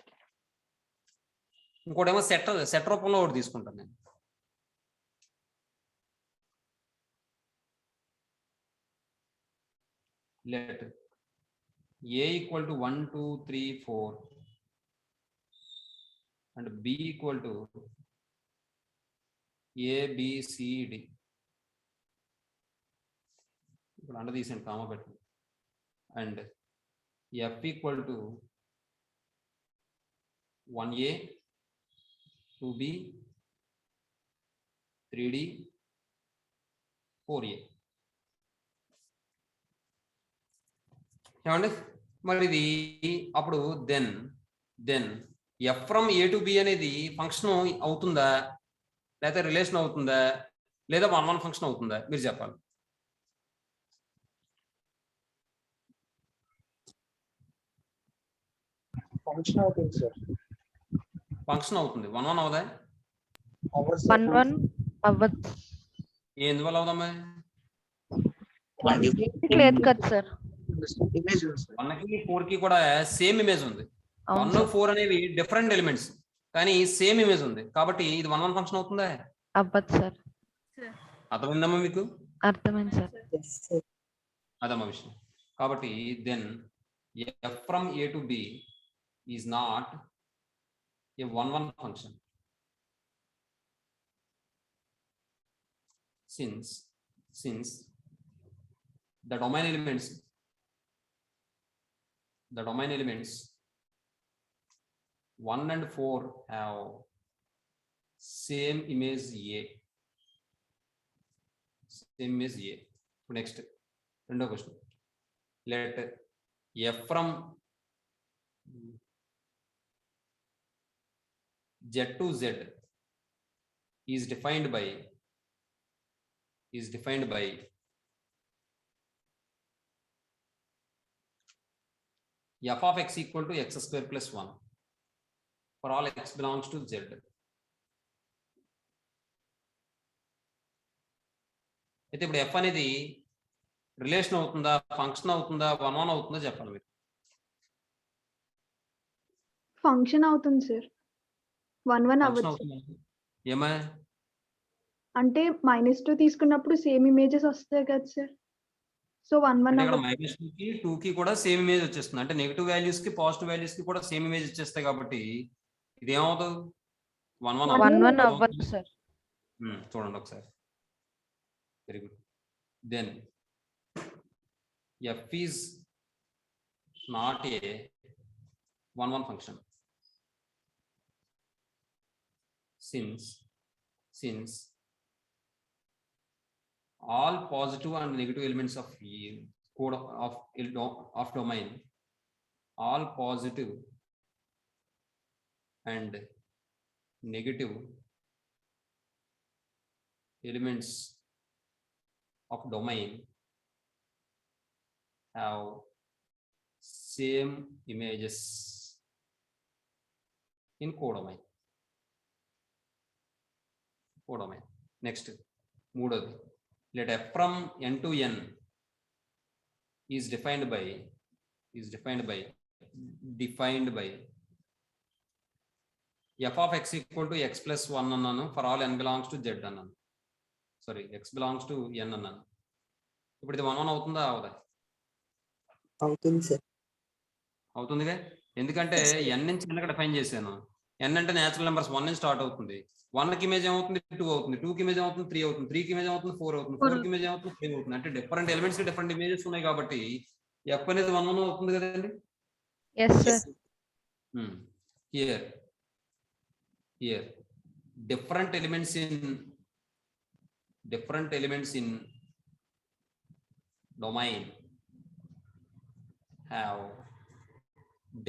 Speaker 1: ఇంకోటేమో సెట్ రూపంలో ఒకటి తీసుకుంటాను నేను. Let a equal to 1 2 3 4 and b equal to a b c d. ఇప్పుడు అండ తీసండి, కామా పెట్టండి. And f equal to 1a 2b 3d 4a. ఏమండి? మరి ఇది అప్పుడు then F from A to B అనేది ఫంక్షన్ అవుతుందా, లేదా రిలేషన్ అవుతుందా, లేదా 1 1 ఫంక్షన్ అవుతుందా? మీరు చెప్పాలి.
Speaker 6: ఫంక్షన్ అవుతుంది సార్.
Speaker 1: ఫంక్షన్ అవుతుంది. 1 1 అవుదా?
Speaker 2: 1 1 అవ్వదు.
Speaker 1: ఎందువల్ల అవుదమ్మా?
Speaker 2: లేదు కదా సార్.
Speaker 6: ఇమేజ్ ఉంది సార్.
Speaker 1: 1 కి 4 కి కూడా సేమ్ ఇమేజ్ ఉంది. 1 4 అనేవి డిఫరెంట్ ఎలిమెంట్స్ కానీ సేమ్ ఇమేజ్ ఉంది, కాబట్టి ఇది 1 1 ఫంక్షన్ అవుతుందా?
Speaker 2: అవ్వదు సార్.
Speaker 1: అర్థమైందమ్మా మీకు?
Speaker 2: అర్థమైంది సార్.
Speaker 1: అదమ్మా విషయం. కాబట్టి then F from A to B is not a 1 1 function since the domain elements 1 and 4 have same image A. Next, రెండో question. Let f from z to z is defined by f of x equal to x square plus 1 for all x belongs to z. అయితే ఇప్పుడు f అనేది relation అవుతుందా, function అవుతుందా, 1 1 అవుతుందా చెప్పాలి మీరు.
Speaker 4: Function అవుతుంది సార్. 1 1
Speaker 1: ఫంక్షన్
Speaker 4: అవ్వచ్చు.
Speaker 1: అవుతుందా ఏమా?
Speaker 4: అంటే -2 తీసుకున్నప్పుడు సేమ్ ఇమేజెస్ వస్తాయి కదా సార్. సో 1 1
Speaker 1: అంటే ఇక్కడ
Speaker 4: అవ్వచ్చు.
Speaker 1: -2 కి 2 కి కూడా సేమ్ ఇమేజ్ వచ్చేస్తుంది. అంటే నెగిటివ్ వాల్యూస్ కి పాజిటివ్ వాల్యూస్ కి కూడా సేమ్ ఇమేజ్ వచ్చేస్తాయి కాబట్టి ఇది ఏమవుతుంది? 1 1
Speaker 2: 1 1
Speaker 1: అవుతుంది.
Speaker 2: అవ్వచ్చు సార్.
Speaker 1: చూడండి ఒకసారి. Very good. Then f is not a 1 1 function since all positive and negative elements of code of domain, all positive and negative elements of domain have same images in codomain. Next, మూడోది, let f from n to n is defined by f of x equal to x plus 1 అన్నాను for all n belongs to z అన్నాను. Sorry, x belongs to n అన్నాను. ఇప్పుడు ఇది 1 1 అవుతుందా అవదా?
Speaker 3: అవుతుంది sir.
Speaker 1: అవుతుందిగా, ఎందుకంటే n నుంచి n డిఫైన్ చేశాను. n అంటే నేచురల్ నెంబర్స్ 1 నుంచి స్టార్ట్ అవుతుంది. 1 కి ఇమేజ్ ఏమవుతుంది? 2 అవుతుంది. 2 కి ఇమేజ్ ఏమవుతుంది? 3 అవుతుంది. 3 కి ఇమేజ్ ఏమవుతుంది? 4 అవుతుంది. 4 కి ఇమేజ్ ఏమవుతుంది? 5 అవుతుంది. అంటే డిఫరెంట్ ఎలిమెంట్స్ కి డిఫరెంట్ ఇమేజెస్ ఉన్నాయి కాబట్టి f అనేది 1 1 అవుతుంది కదండి.
Speaker 2: Yes sir.
Speaker 1: Here different elements in domain have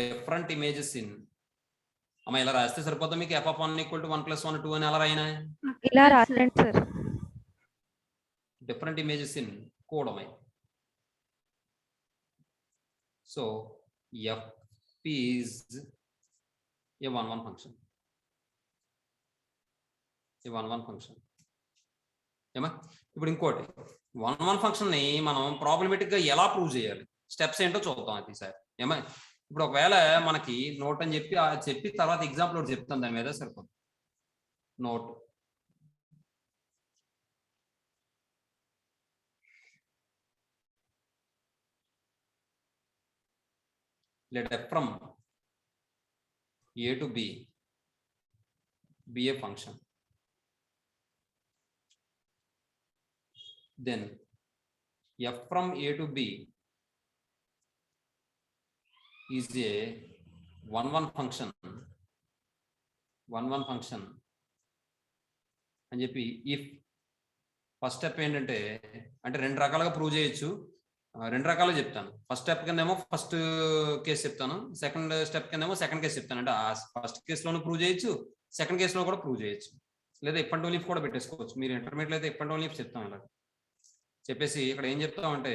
Speaker 1: different images in. అమ్మ ఇలా రాస్తే సరిపోతా మీకు? f of 1 equal to 1 plus 1 2 అని ఎలా రాయినా?
Speaker 2: ఇలా రాయండి sir.
Speaker 1: Different images in codomain. So f is a 1 1 function. ఏమా? ఇప్పుడు ఇంకోటి 1 1 ఫంక్షన్ ని మనం ప్రాబ్లమేటిక్ గా ఎలా ప్రూవ్ చేయాలి, స్టెప్స్ ఏంటో చూద్దాం అది సార్. ఏమా? ఇప్పుడు ఒకవేళ మనకి నోట్ అని చెప్పి తర్వాత ఎగ్జాంపుల్ ఒకటి చెప్తాను, దాని మీద సరిపోతుంది. Note let f from a to b be a function, then f from a to b is a 1 1 function అని చెప్పి ఇఫ్ ఫస్ట్ స్టెప్ ఏంటంటే, అంటే రెండు రకాలుగా ప్రూవ్ చేయొచ్చు. రెండు రకాలుగా చెప్తాను. ఫస్ట్ స్టెప్ కిందేమో ఫస్ట్ కేసు చెప్తాను, సెకండ్ స్టెప్ కిందేమో సెకండ్ కేసు చెప్తాను. అంటే ఆ ఫస్ట్ కేసులోనూ ప్రూవ్ చేయొచ్చు, సెకండ్ కేసులో కూడా ప్రూవ్ చేయొచ్చు, లేదా ఇఫ్ అండ్ ఓన్లీ ఇఫ్ కూడా పెట్టేసుకోవచ్చు. మీరు ఇంటర్మీడియట్ అయితే ఇఫ్ అండ్ ఓన్లీ ఇఫ్ చెప్తాం. ఇలా చెప్పేసి ఇక్కడ ఏం చెప్తామంటే,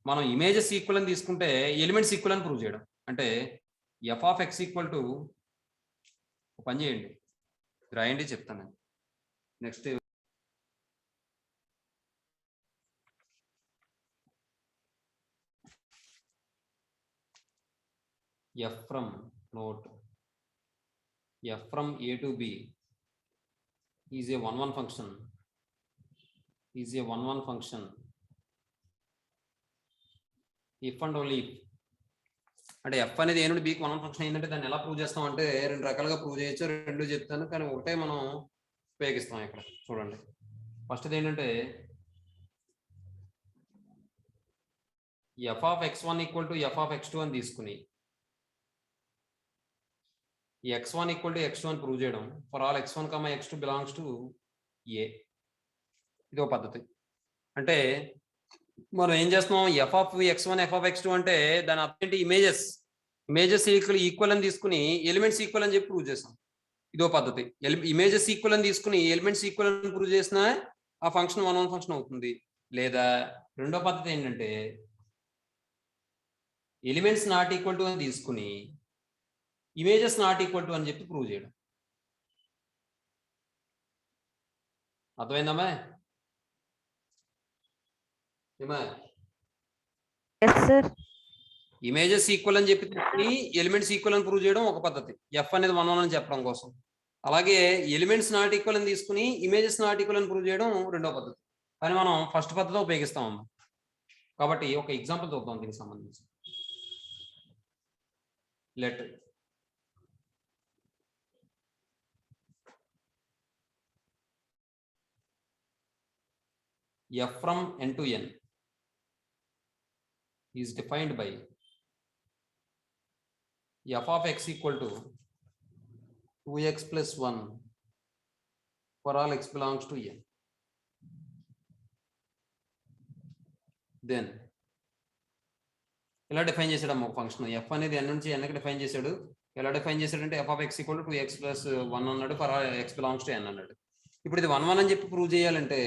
Speaker 1: మనం ఇమేజెస్ ఈక్వల్ అని తీసుకుంటే ఎలిమెంట్స్ ఈక్వల్ అని ప్రూవ్ చేయడం. అంటే f of x equal to, పని చేయండి రాయండి చెప్తాను. Next f from a to b is a 1 1 function if and only if. అంటే f అనేది a నుండి b కి 1 1 ఫంక్షన్ ఏంటంటే దాన్ని ఎలా ప్రూవ్ చేస్తాం అంటే రెండు రకాలుగా ప్రూవ్ చేయొచ్చు. రెండు చెప్తాను, కానీ ఒకటే మనం ఉపయోగిస్తాం. ఇక్కడ చూడండి, ఫస్ట్ ఏంటంటే f of x1 equal to f of x2 అని తీసుకుని x1 ఈక్వల్ టు x2 అని ప్రూవ్ చేయడం for all x1, x2 belongs to a. ఇది ఒక పద్ధతి. అంటే మనం ఏం చేస్తున్నాం, f of x1 f of x2 అంటే దాని అర్థం ఏంటి? ఇమేజెస్ ఈక్వల్ అని తీసుకుని ఎలిమెంట్స్ ఈక్వల్ అని చెప్పి ప్రూవ్ చేస్తాం. ఇదో పద్ధతి. ఇమేజెస్ ఈక్వల్ అని తీసుకుని ఎలిమెంట్స్ ఈక్వల్ అని ప్రూవ్ చేసినా ఆ ఫంక్షన్ 1 1 ఫంక్షన్ అవుతుంది. లేదా రెండో పద్ధతి ఏంటంటే ఎలిమెంట్స్ నాట్ ఈక్వల్ టు అని తీసుకుని ఇమేజెస్ నాట్ ఈక్వల్ టు అని చెప్పి ప్రూవ్ చేయడం. అర్థమైందమ్మా? ఏమా
Speaker 2: ఎస్ సార్.
Speaker 1: ఇమేజెస్ ఈక్వల్ అని చెప్పి తీసుకుని ఎలిమెంట్స్ ఈక్వల్ అని ప్రూవ్ చేయడం ఒక పద్ధతి, ఎఫ్ అనేది 1 1 అని చెప్పడం కోసం. అలాగే ఎలిమెంట్స్ నాట్ ఈక్వల్ అని తీసుకుని ఇమేజెస్ నాట్ ఈక్వల్ అని ప్రూవ్ చేయడం రెండో పద్ధతి. కానీ మనం ఫస్ట్ పద్ధతి ఉపయోగిస్తామమ్మా. కాబట్టి ఒక ఎగ్జాంపుల్ చూద్దాం దీనికి సంబంధించి. Let f from n to n is defined by f of x equal to 2x plus 1 for all x belongs to n. Then ఇలా డిఫైన్ చేసాడు ఒక ఫంక్షన్ f అనేది n నుంచి n కి డిఫైన్ చేశాడు. ఎలా డిఫైన్ చేశాడంటే f of x equal to 2x plus 1 అన్నాడు, for all x belongs to n అన్నాడు. ఇప్పుడు ఇది 1 1 అని చెప్పి ప్రూవ్ చేయాలంటే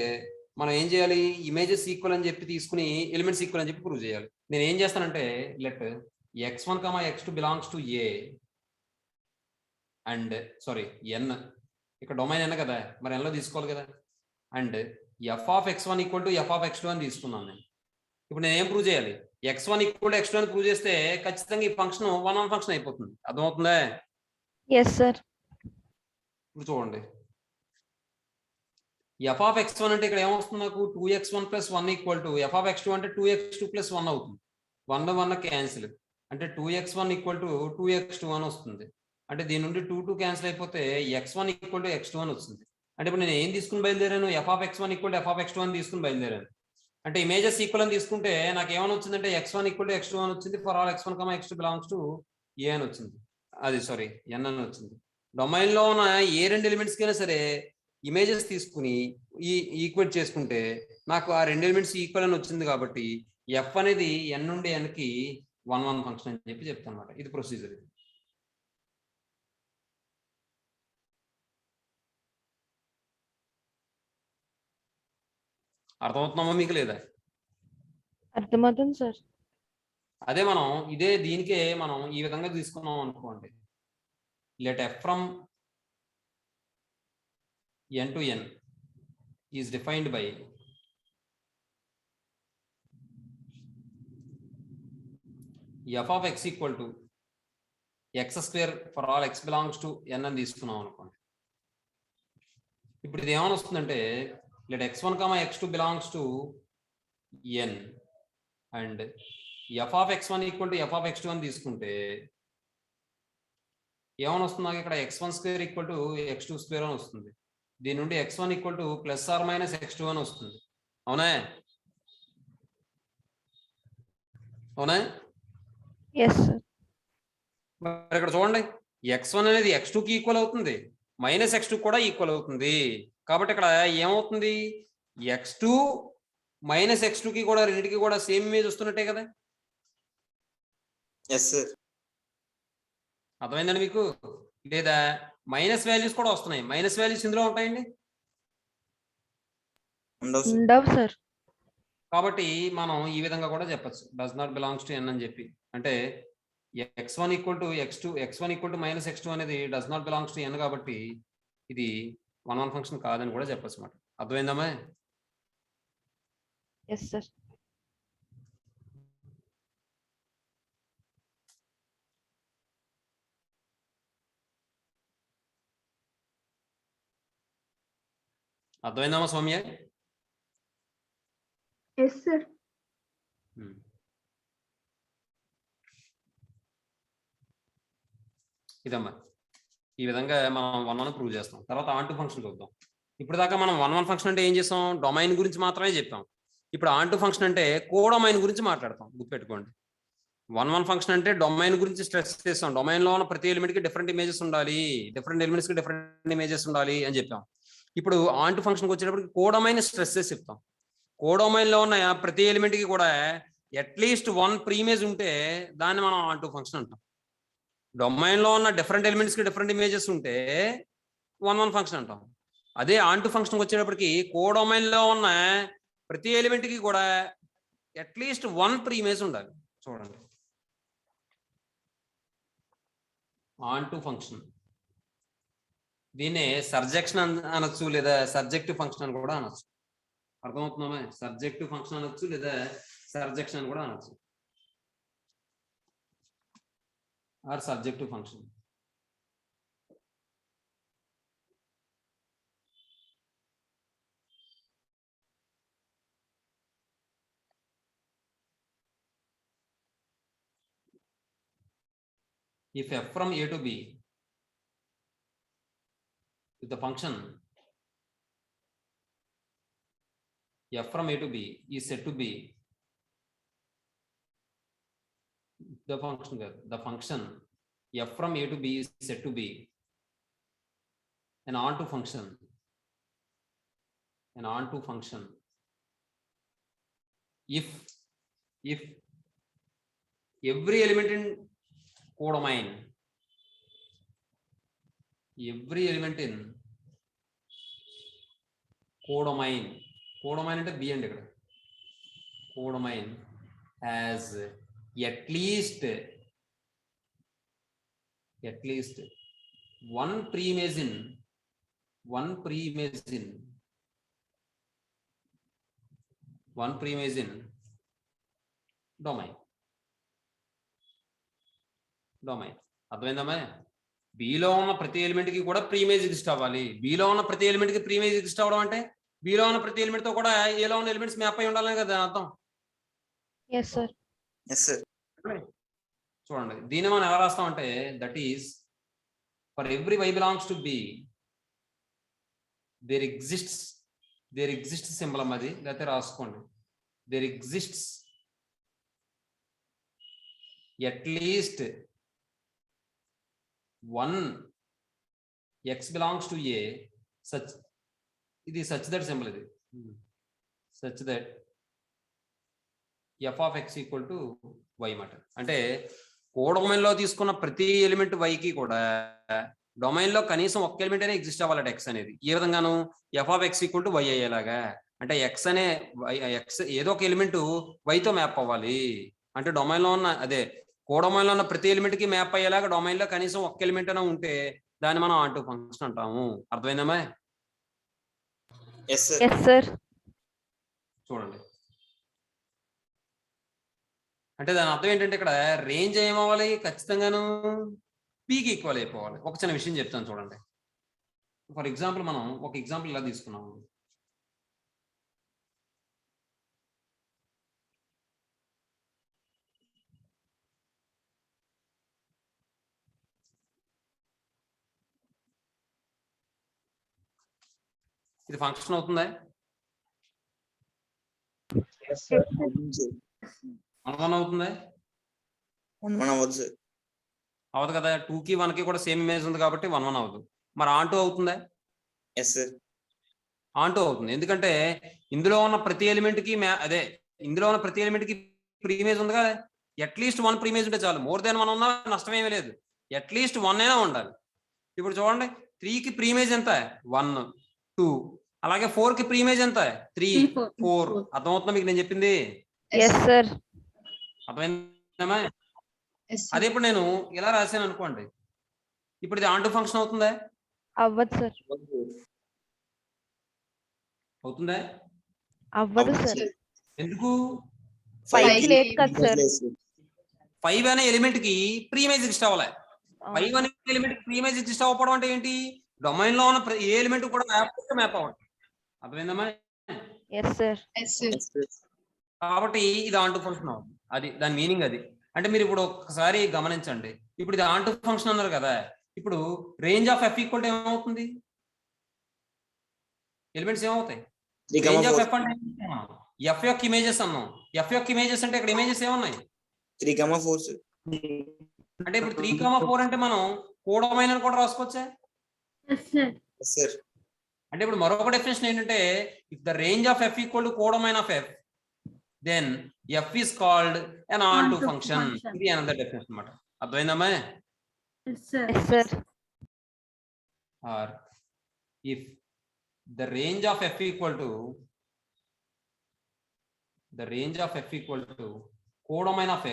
Speaker 1: మనం ఏం చేయాలి? ఇమేజెస్ ఈక్వల్ అని చెప్పి తీసుకుని ఎలిమెంట్స్ ఈక్వల్ అని చెప్పి ప్రూవ్ చేయాలి. నేను ఏం చేస్తానంటే let x1, x2 belongs to a and sorry n, ఇక్కడ డొమైన్ n కదా, మరి n లో తీసుకోవాలి కదా. And f of x1 equal to f of x2 అని తీసుకున్నాను నేను. ఇప్పుడు నేను ఏం ప్రూవ్ చేయాలి? x1 ఈక్వల్ టు x2 అని ప్రూవ్ చేస్తే ఖచ్చితంగా ఈ ఫంక్షన్ 1 1 ఫంక్షన్ అయిపోతుంది. అర్థమవుతుందా?
Speaker 2: Yes sir.
Speaker 1: ఇప్పుడు చూడండి, f of x1 అంటే ఇక్కడ ఏమొస్తుంది నాకు? 2x1 plus 1 equal to f of x2 అంటే 2x2 plus 1 అవుతుంది. 1 1 క్యాన్సిల్ అంటే 2x1 ఈక్వల్ టు 2x2 అని వస్తుంది. అంటే దీని నుండి 2 2 క్యాన్సిల్ అయిపోతే x1 ఈక్వల్ టు x2 అని వస్తుంది. అంటే ఇప్పుడు నేను ఏం తీసుకుని బయలుదేరాను? f of x1 equal to f of x2 అని తీసుకుని బయలుదేరాను. అంటే ఇమేజెస్ ఈక్వల్ అని తీసుకుంటే నాకు ఏమని వచ్చిందంటే x1 ఈక్వల్ టు x2 అని వచ్చింది, for all x1, x2 belongs to a అని వచ్చింది. అది సారీ n అని వచ్చింది. డొమైన్ లో ఉన్న ఏ రెండు ఎలిమెంట్స్ కైనా సరే ఇమేజెస్ తీసుకుని ఈక్వేట్ చేసుకుంటే నాకు ఆ రెండు ఎలిమెంట్స్ ఈక్వల్ అని వచ్చింది. కాబట్టి ఎఫ్ అనేది n నుండి n కి 1 1 ఫంక్షన్ అని చెప్పి చెప్తాను అన్నమాట. ఇది ప్రొసీజర్. ఇది అర్థమవుతున్నామా మీకు లేదా?
Speaker 2: అర్థమవుతుంది సార్.
Speaker 1: అదే మనం దీనికే మనం ఈ విధంగా తీసుకున్నాం అనుకోండి. Let F from n to n is defined by f of x equal to x square for all x belongs to n అని తీసుకున్నాం అనుకోండి. ఇప్పుడు ఇది ఏమని వస్తుందంటే let x1, x2 belongs to n and f of x1 equal to f of x2 అని తీసుకుంటే ఏమని వస్తుంది నాకు? ఇక్కడ x1 square equal to x2 square అని వస్తుంది. దీని నుండి x1 equal to plus or minus x2 అని వస్తుంది. అవునా? అవునా?
Speaker 2: Yes sir.
Speaker 1: మరి ఇక్కడ చూడండి, x1 అనేది x2 కి ఈక్వల్ అవుతుంది, మైనస్ x2 కూడా ఈక్వల్ అవుతుంది. కాబట్టి ఇక్కడ ఏమవుతుంది? x2 మైనస్ x2 కి కూడా రెండింటికి కూడా సేమ్ ఇమేజ్ వస్తున్నట్టే కదా.
Speaker 7: Yes sir.
Speaker 1: అర్థమైందండి మీకు? లేదా మైనస్ వాల్యూస్ కూడా వస్తున్నాయి. మైనస్ వాల్యూస్ ఇందులో ఉంటాయండి?
Speaker 2: ఉండవు సార్.
Speaker 1: కాబట్టి మనం ఈ విధంగా కూడా చెప్పచ్చు, does not belongs to n అని చెప్పి. అంటే x1 equal to x2, x1 equal to minus x2 అనేది does not belongs to n కాబట్టి ఇది 1 1 ఫంక్షన్ కాదని కూడా చెప్పచ్చు అన్నమాట. అర్థమైందమ్మా?
Speaker 2: Yes sir.
Speaker 1: అర్థమైందమ్మా సౌమ్య?
Speaker 4: Yes sir.
Speaker 1: ఇదమ్మా, ఈ విధంగా మనం 1 1 ప్రూవ్ చేస్తాం. తర్వాత ఆన్2 ఫంక్షన్ చూద్దాం. ఇప్పుడు దాకా మనం 1 1 ఫంక్షన్ అంటే ఏం చేసాం? డొమైన్ గురించి మాత్రమే చెప్పాం. ఇప్పుడు ఆన్2 ఫంక్షన్ అంటే కోడొమైన్ గురించి మాట్లాడతాం. గుర్తుపెట్టుకోండి, 1 1 ఫంక్షన్ అంటే డొమైన్ గురించి స్ట్రెస్ చేస్తాం. డొమైన్ లో ఉన్న ప్రతి ఎలిమెంట్ కి డిఫరెంట్ ఇమేజెస్ ఉండాలి, డిఫరెంట్ ఎలిమెంట్స్ కి డిఫరెంట్ ఇమేజెస్ ఉండాలి అని చెప్పాం. ఇప్పుడు ఆన్2 ఫంక్షన్కి వచ్చేటప్పటికి కోడొమైన్ స్ట్రెస్ చేసి చెప్తాం. కోడొమైన్ లో ఉన్న ప్రతి ఎలిమెంట్ కి కూడా అట్లీస్ట్ 1 ప్రీమేజ్ ఉంటే దాన్ని మనం ఆన్2 ఫంక్షన్ అంటాం. డొమైన్ లో ఉన్న డిఫరెంట్ ఎలిమెంట్స్ కి డిఫరెంట్ ఇమేజెస్ ఉంటే 1 1 ఫంక్షన్ అంటాం. అదే ఆన్2 ఫంక్షన్కి వచ్చేటప్పటికి కోడొమైన్ లో ఉన్న ప్రతి ఎలిమెంట్ కి కూడా అట్లీస్ట్ 1 ప్రీమేజ్ ఉండాలి. చూడండి, ఆన్ టు ఫంక్షన్. దీన్నే సర్జెక్షన్ అనొచ్చు లేదా సబ్జెక్టివ్ ఫంక్షన్ అని కూడా అనొచ్చు. అర్థమవుతుందా? సబ్జెక్టివ్ ఫంక్షన్ అనొచ్చు లేదా సర్జెక్షన్ అని కూడా అనొచ్చు. Or surjective function. If f from a to b, if the function f from a to b is said to be the function f from a to b is said to be an onto function, if every element in codomain, codomain అంటే b అండి ఇక్కడ. codomain has at least one preimage in domain. అర్థమైందమ్మా? Below ఉన్న ప్రతి element కి కూడా ప్రీమేజ్ exist అవ్వాలి. Below ఉన్న ప్రతి ఎలిమెంట్ కి ప్రీమేజ్ ఎగ్జిస్ట్ అవ్వడం అంటే బిలో ఉన్న ప్రతి ఎలిమెంట్ తో కూడా ఏలో ఉన్న ఎలిమెంట్స్ మ్యాప్ అయి ఉండాలని కదా అర్థం.
Speaker 2: Yes, sir.
Speaker 1: చూడండి, దీన్ని మనం ఎలా రాస్తామంటే that is for every y belongs to B there exists symbol అమ్మది, లేకపోతే రాసుకోండి there exists at least one x belongs to a such that symbol ఇది such that f of x equal to y మాట. అంటే codomain లో తీసుకున్న ప్రతి element y కి కూడా డొమైన్ లో కనీసం ఒక్క ఎలిమెంట్ అనే ఎగ్జిస్ట్ అవ్వాలట x అనేది. ఏ విధంగాను? f of x equal to y అయ్యేలాగా. అంటే x అనే ఏదో ఒక ఎలిమెంట్ y తో మ్యాప్ అవ్వాలి. అంటే డొమైన్ లో ఉన్న కోడొమైన్ లో ఉన్న ప్రతి ఎలిమెంట్ కి మ్యాప్ అయ్యేలాగా డొమైన్ లో కనీసం ఒక్క ఎలిమెంట్ అయినా ఉంటే దాన్ని మనం ఆన్ టు ఫంక్షన్ అంటాము. అర్థమైందమ్మా?
Speaker 2: Yes, sir.
Speaker 1: చూడండి, అంటే దాని అర్థం ఏంటంటే ఇక్కడ రేంజ్ ఏమవ్వాలి? ఖచ్చితంగాను పీకి ఈక్వల్ అయిపోవాలి. ఒక చిన్న విషయం చెప్తాను చూడండి. ఫర్ ఎగ్జాంపుల్ మనం ఒక ఎగ్జాంపుల్ ఇలా తీసుకున్నాము. ఇది ఫంక్షన్ అవుతుందా?
Speaker 6: Yes, sir.
Speaker 1: వన్ అవుతుందా? అవదు కదా. 2 కి 1 కి కూడా సేమ్ ఇమేజ్ ఉంది కాబట్టి 1 1 అవదు. మరి ఆన్ టూ అవుతుందా? ఆన్ టూ అవుతుంది. ఎందుకంటే ఇందులో ఉన్న ప్రతి ఎలిమెంట్ కి ప్రీమేజ్ ఉంది కదా. అట్లీస్ట్ 1 ప్రీమేజ్ ఉంటే చాలు. మోర్ దెన్ 1 ఉన్నా నష్టం ఏమీ లేదు. అట్లీస్ట్ 1 అయినా ఉండాలి. ఇప్పుడు చూడండి, 3 కి ప్రీమేజ్ ఎంత? 1 2. అలాగే 4 కి ప్రీమేజ్ ఎంత? 3 4. అర్థమవుతుందా మీకు నేను చెప్పింది?
Speaker 2: Yes, sir.
Speaker 1: అర్థమైందమ్మా? అదే ఇప్పుడు నేను ఇలా రాశాను అనుకోండి, ఇప్పుడు ఇది ఆన్ టు ఫంక్షన్ అవుతుందా?
Speaker 2: అవ్వదు సార్.
Speaker 1: అవుతుందా?
Speaker 2: అవ్వదు సార్.
Speaker 1: ఎందుకు?
Speaker 2: 5 లేదు కదా సార్.
Speaker 1: 5 అనే ఎలిమెంట్ కి ప్రీమేజ్ ఎగ్జిస్ట్ అవ్వాలి. 5 అనే ఎలిమెంట్ కి ప్రీమేజ్ ఎగ్జిస్ట్ అవ్వకపోవడం అంటే ఏంటి? డొమైన్ లో ఉన్న ఏ ఎలిమెంట్ కూడా మ్యాప్ అవ్వాలి. అర్థమైందమ్మా?
Speaker 2: Yes, sir.
Speaker 1: కాబట్టి ఇది ఆన్ టు ఫంక్షన్ అవుతుంది. అది దాని మీనింగ్. అది అంటే మీరు ఇప్పుడు ఒకసారి గమనించండి. ఇప్పుడు ఇది ఆన్ టు ఫంక్షన్ అన్నారు కదా. ఇప్పుడు range of F equal to ఏమవుతుంది? ఎలిమెంట్స్ ఏమవుతాయి? రేంజ్ ఆఫ్ ఎఫ్ అంటే ఎఫ్ యొక్క ఇమేజెస్ అన్నాం. ఎఫ్ యొక్క ఇమేజెస్ అంటే ఇక్కడ ఇమేజెస్ ఏమున్నాయి?
Speaker 7: 3,4.
Speaker 1: అంటే ఇప్పుడు 3,4 అంటే మనం కోడొమైన్ అని కూడా రాసుకోవచ్చా? అంటే ఇప్పుడు మరొక డెఫినేషన్ ఏంటంటే if the range of F equal to codomain of f then f is called an onto function. ఇది అనదర్ డెఫినేషన్ అన్నమాట. అర్థమైందమ్మా?
Speaker 2: Yes, sir.
Speaker 1: Or if the range of f equal to codomain of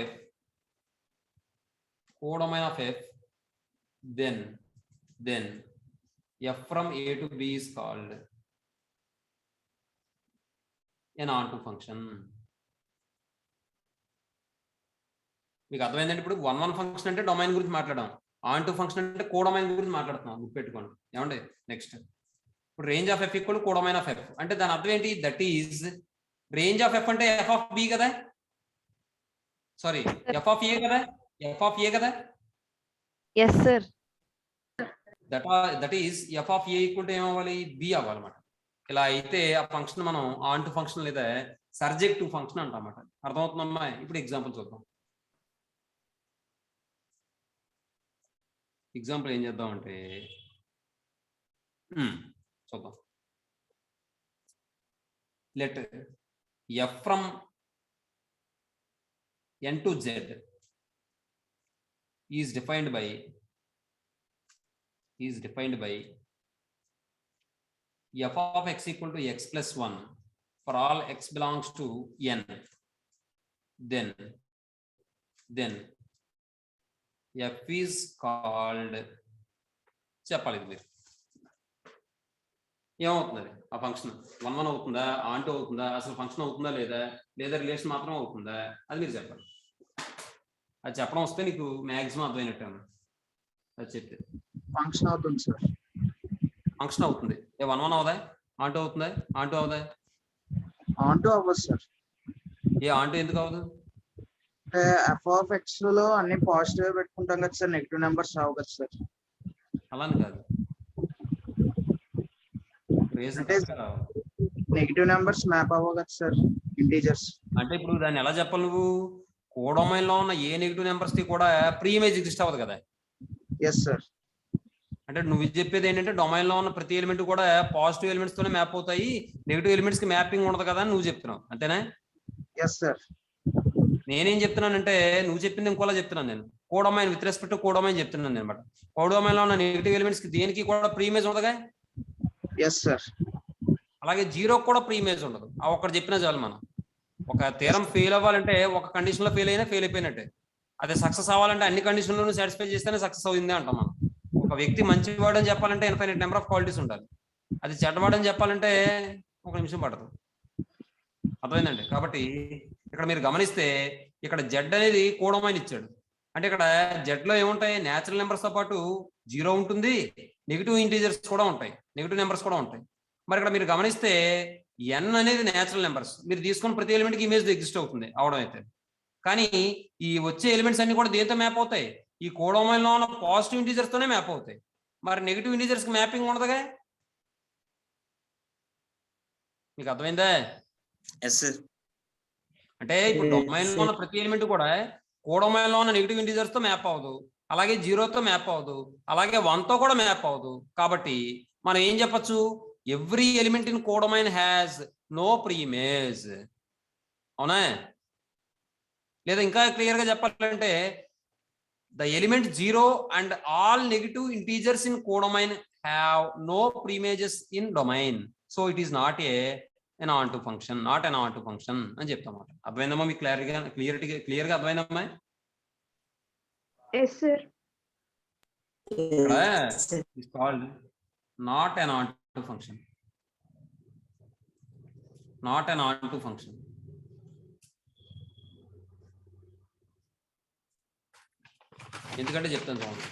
Speaker 1: f then f from a to b is called an onto function. మీకు అర్థమైందంటే ఇప్పుడు 1 function అంటే domain గురించి మాట్లాడడం, ఆన్2 function అంటే కోడొమైన్ గురించి మాట్లాడుతున్నాం. గుర్తుపెట్టుకోండి. ఏమండి నెక్స్ట్ ఇప్పుడు range of F equal codomain of F అంటే దాని అర్థం ఏంటి? That is range of F అంటే ఎఫ్ ఆఫ్ బి కదా, సారీ ఎఫ్ ఆఫ్ ఏ కదా, ఎఫ్ ఆఫ్ ఏ కదా.
Speaker 2: Yes sir.
Speaker 1: That is F of A equal to ఏమవ్వాలి? B అవ్వాలన్నమాట. ఇలా అయితే ఆ ఫంక్షన్ మనం ఆన్ టు ఫంక్షన్ లేదా సర్జెక్టివ్ ఫంక్షన్ అంటామన్నమాట. అర్థమవుతుందమ్మా? ఇప్పుడు ఎగ్జాంపుల్ చూద్దాం. ఎగ్జాంపుల్ ఏం చేద్దాం అంటే చూద్దాం. Let F from n to z is defined by f of x equal to x plus 1 for all x belongs to n. Then f is called చెప్పాలి. ఇది మీరు ఏమవుతుంది? ఆ ఫంక్షన్ 1 అవుతుందా, ఆన్2 అవుతుందా, అసలు ఫంక్షన్ అవుతుందా లేదా రిలేషన్ మాత్రం అవుతుందా, అది మీరు చెప్పాలి. అది చెప్పడం వస్తే నీకు మ్యాక్సిమం అర్థమైనట్టు. అది చెప్తే
Speaker 6: ఫంక్షన్ అవుతుంది సార్.
Speaker 1: ఫంక్షన్ అవుతుంది. 1 అవుదా, ఆన్2 అవుతుందా, ఆన్2 అవుదా?
Speaker 6: ఆన్2 అవ్వదు సార్.
Speaker 1: ఆన్2 ఎందుకు అవ్వదు?
Speaker 6: అంటే ఎఫ్ ఆఫ్ ఎక్స్ లో అన్ని పాజిటివ్ పెట్టుకుంటాం కదా సార్, నెగిటివ్ నెంబర్స్ రావు కదా సార్.
Speaker 1: అలాని కాదు,
Speaker 6: అంటే నెగిటివ్ నెంబర్స్ మ్యాప్ అవ్వవు కదా సార్, ఇంటీజర్స్.
Speaker 1: అంటే ఇప్పుడు దాన్ని ఎలా చెప్పాలి? నువ్వు కోడొమైన్ లో ఉన్న ఏ నెగిటివ్ నెంబర్స్ కి కూడా ప్రీ ఇమేజ్ ఎగ్జిస్ట్ అవ్వదు కదా.
Speaker 6: Yes sir.
Speaker 1: అంటే నువ్వు చెప్పేది ఏంటంటే డొమైన్ లో ఉన్న ప్రతి ఎలిమెంట్ కూడా పాజిటివ్ ఎలిమెంట్స్ తోనే మ్యాప్ అవుతాయి, నెగిటివ్ ఎలిమెంట్స్ కి మ్యాపింగ్ ఉండదు కదా అని నువ్వు చెప్తున్నావు, అంతేనా?
Speaker 6: Yes sir.
Speaker 1: నేనేం చెప్తున్నానంటే నువ్వు చెప్పింది ఇంకోలా చెప్తున్నాను. నేను codomain with respect to codomain చెప్తున్నాను అనమాట. కోడొమైన్ లో ఉన్న నెగిటివ్ ఎలిమెంట్స్ కి దేనికి కూడా ప్రీ ఇమేజ్ ఉండదుగా.
Speaker 6: Yes sir.
Speaker 1: అలాగే జీరో కూడా ప్రీ ఇమేజ్ ఉండదు. ఆ ఒక్కటి చెప్పినా చాలు. మనం ఒక తీరం ఫెయిల్ అవ్వాలంటే ఒక కండిషన్ లో ఫెయిల్ అయిపోయినట్టే. అదే సక్సెస్ అవ్వాలంటే అన్ని కండిషన్లను సాటిస్ఫై చేస్తేనే సక్సెస్ అవుతుంది అంటాం మనం. ఒక వ్యక్తి మంచివాడు అని చెప్పాలంటే ఇన్ఫైనైట్ నెంబర్ ఆఫ్ క్వాలిటీస్ ఉండాలి. అది చెడ్డవాడు అని చెప్పాలంటే ఒక నిమిషం పడదు. అర్థమైందండి? కాబట్టి ఇక్కడ మీరు గమనిస్తే ఇక్కడ జెడ్ అనేది కోడొమైన్ ఇచ్చాడు. అంటే ఇక్కడ జెడ్ లో ఏముంటాయి? న్యాచురల్ నెంబర్స్ తో పాటు జీరో ఉంటుంది, నెగిటివ్ ఇంటీజర్స్ కూడా ఉంటాయి, నెగిటివ్ నెంబర్స్ కూడా ఉంటాయి. మరి ఇక్కడ మీరు గమనిస్తే ఎన్ అనేది న్యాచురల్ నెంబర్స్. మీరు తీసుకున్న ప్రతి ఎలిమెంట్ కి ఇమేజ్ ఎగ్జిస్ట్ అవుతుంది అవడం అయితే. కానీ ఈ వచ్చే ఎలిమెంట్స్ అన్ని కూడా దేంతో మ్యాప్ అవుతాయి? ఈ కోడొమైన్ లో ఉన్న పాజిటివ్ ఇంటీజర్స్ తోనే మ్యాప్ అవుతాయి. మరి నెగిటివ్ ఇంటీజర్స్ కి మ్యాపింగ్ ఉండదుగా. మీకు అర్థమైందా? అంటే ఇప్పుడు డొమైన్ లో ఉన్న ప్రతి ఎలిమెంట్ కూడా కోడొమైన్ లో ఉన్న నెగిటివ్ ఇంటీజర్స్ తో మ్యాప్ అవ్వదు, అలాగే జీరోతో మ్యాప్ అవ్వదు, అలాగే 1 తో కూడా మ్యాప్ అవ్వదు. కాబట్టి మనం ఏం చెప్పచ్చు? Every element in codomain has no preimage. అవునా? లేదా ఇంకా క్లియర్ గా చెప్పాలంటే the element 0 and all negative integers in codomain have no preimages in domain. So it is not an onto function, not an onto function అని చెప్తామాట. అర్థమైందమ్మా? మీకు క్లియర్గా అర్థమైందమ్మా?
Speaker 4: Yes sir.
Speaker 1: ఇక్కడ is called not an onto function, not an onto function. ఎందుకంటే చెప్తాను చూడండి.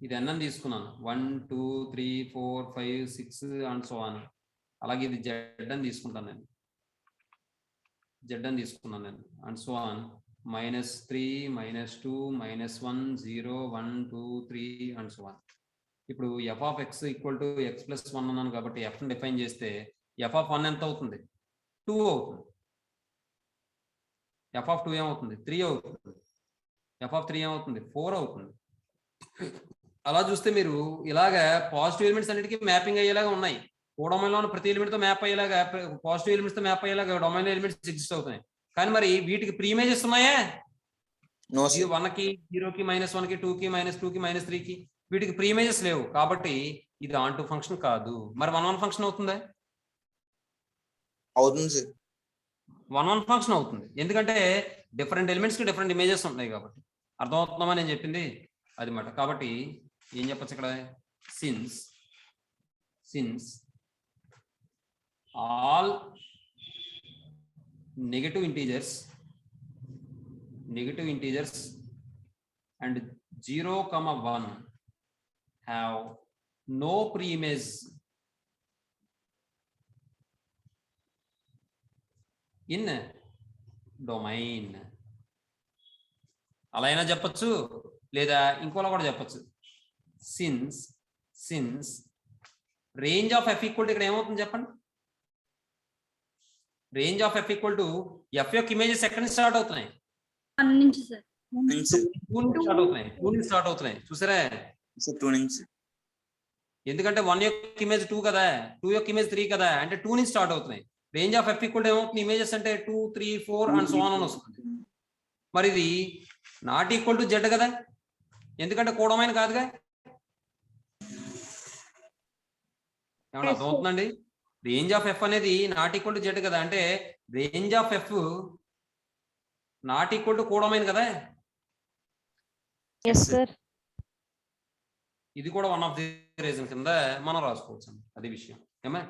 Speaker 1: ఇది ఎన్ తీసుకున్నాను, 1 2 3 4 5 6 అండ్ సో ఆన్. అలాగే ఇది జెడ్ అని తీసుకుంటాను నేను, and so on. -3 -2 -1 0 1 2 3 and so on. ఇప్పుడు F of X equal to X plus 1 అన్నాను కాబట్టి ఎఫ్ ని డిఫైన్ చేస్తే ఎఫ్ ఆఫ్ 1 ఎంత అవుతుంది? 2 అవుతుంది. ఎఫ్ ఆఫ్ 2 ఏమవుతుంది? 3 అవుతుంది. ఎఫ్ ఆఫ్ 3 ఏమవుతుంది? 4 అవుతుంది. అలా చూస్తే మీరు ఇలాగా పాజిటివ్ ఎలిమెంట్స్ అన్నిటికీ మ్యాపింగ్ అయ్యేలాగా ఉన్నాయి. కోడొమైన్ లో ఉన్న ప్రతి ఎలిమెంట్ తో మ్యాప్ అయ్యేలాగా, పాజిటివ్ ఎలిమెంట్స్ తో మ్యాప్ అయ్యేలాగా డొమైన్ ఎలిమెంట్స్ ఎగ్జిస్ట్ అవుతున్నాయి. కానీ మరి వీటికి ప్రీ ఇమేజెస్ ఉన్నాయా? 1కి 0కి -1కి 2కి -2కి -3కి వీటికి ప్రీ ఇమేజెస్ లేవు. కాబట్టి ఇది ఆన్ టు ఫంక్షన్ కాదు. మరి 1 ఫంక్షన్ అవుతుందా?
Speaker 7: అవుతుంది సార్.
Speaker 1: 1 ఫంక్షన్ అవుతుంది, ఎందుకంటే డిఫరెంట్ ఎలిమెంట్స్ కి డిఫరెంట్ ఇమేజెస్ ఉంటాయి కాబట్టి. అర్థమవుతుందా నేను చెప్పింది అది మాట. కాబట్టి ఏం చెప్పచ్చు ఇక్కడ, since all negative integers and 0, 1 have no pre-image in domain. అలా అయినా చెప్పచ్చు, లేదా ఇంకోలా కూడా చెప్పచ్చు. Since range of F equal to ఇక్కడ ఏమవుతుంది చెప్పండి, range of F equal to F యొక్క ఇమేజెస్ ఎక్కడి నుంచి స్టార్ట్ అవుతున్నాయి,
Speaker 2: 1 నుంచి సార్.
Speaker 1: 2 నుంచి స్టార్ట్ అవుతున్నాయి చూసారా.
Speaker 3: 2 నుంచి.
Speaker 1: ఎందుకంటే 1 యొక్క ఇమేజ్ 2 కదా, 2 యొక్క ఇమేజ్ 3 కదా, అంటే 2 నుంచి స్టార్ట్ అవుతున్నాయి. Range of F equal to ఏమవుతుంది, ఇమేజెస్ అంటే 2, 3, 4 అండ్ సో ఆన్ అని వస్తుంది. మరి ఇది నాట్ ఈక్వల్ టు జెడ్ కదా, ఎందుకంటే కూడమైన కాదుగా. ఏమన్నా అర్థమవుతుందండి? రేంజ్ ఆఫ్ ఎఫ్ అనేది నాట్ ఈక్వల్ టు జెడ్ కదా, అంటే range of F not equal to codomain కదా.
Speaker 2: Yes sir.
Speaker 1: ఇది కూడా వన్ ఆఫ్ ది రీజన్ కింద మనం రాసుకోవచ్చు, అది విషయం. ఏమా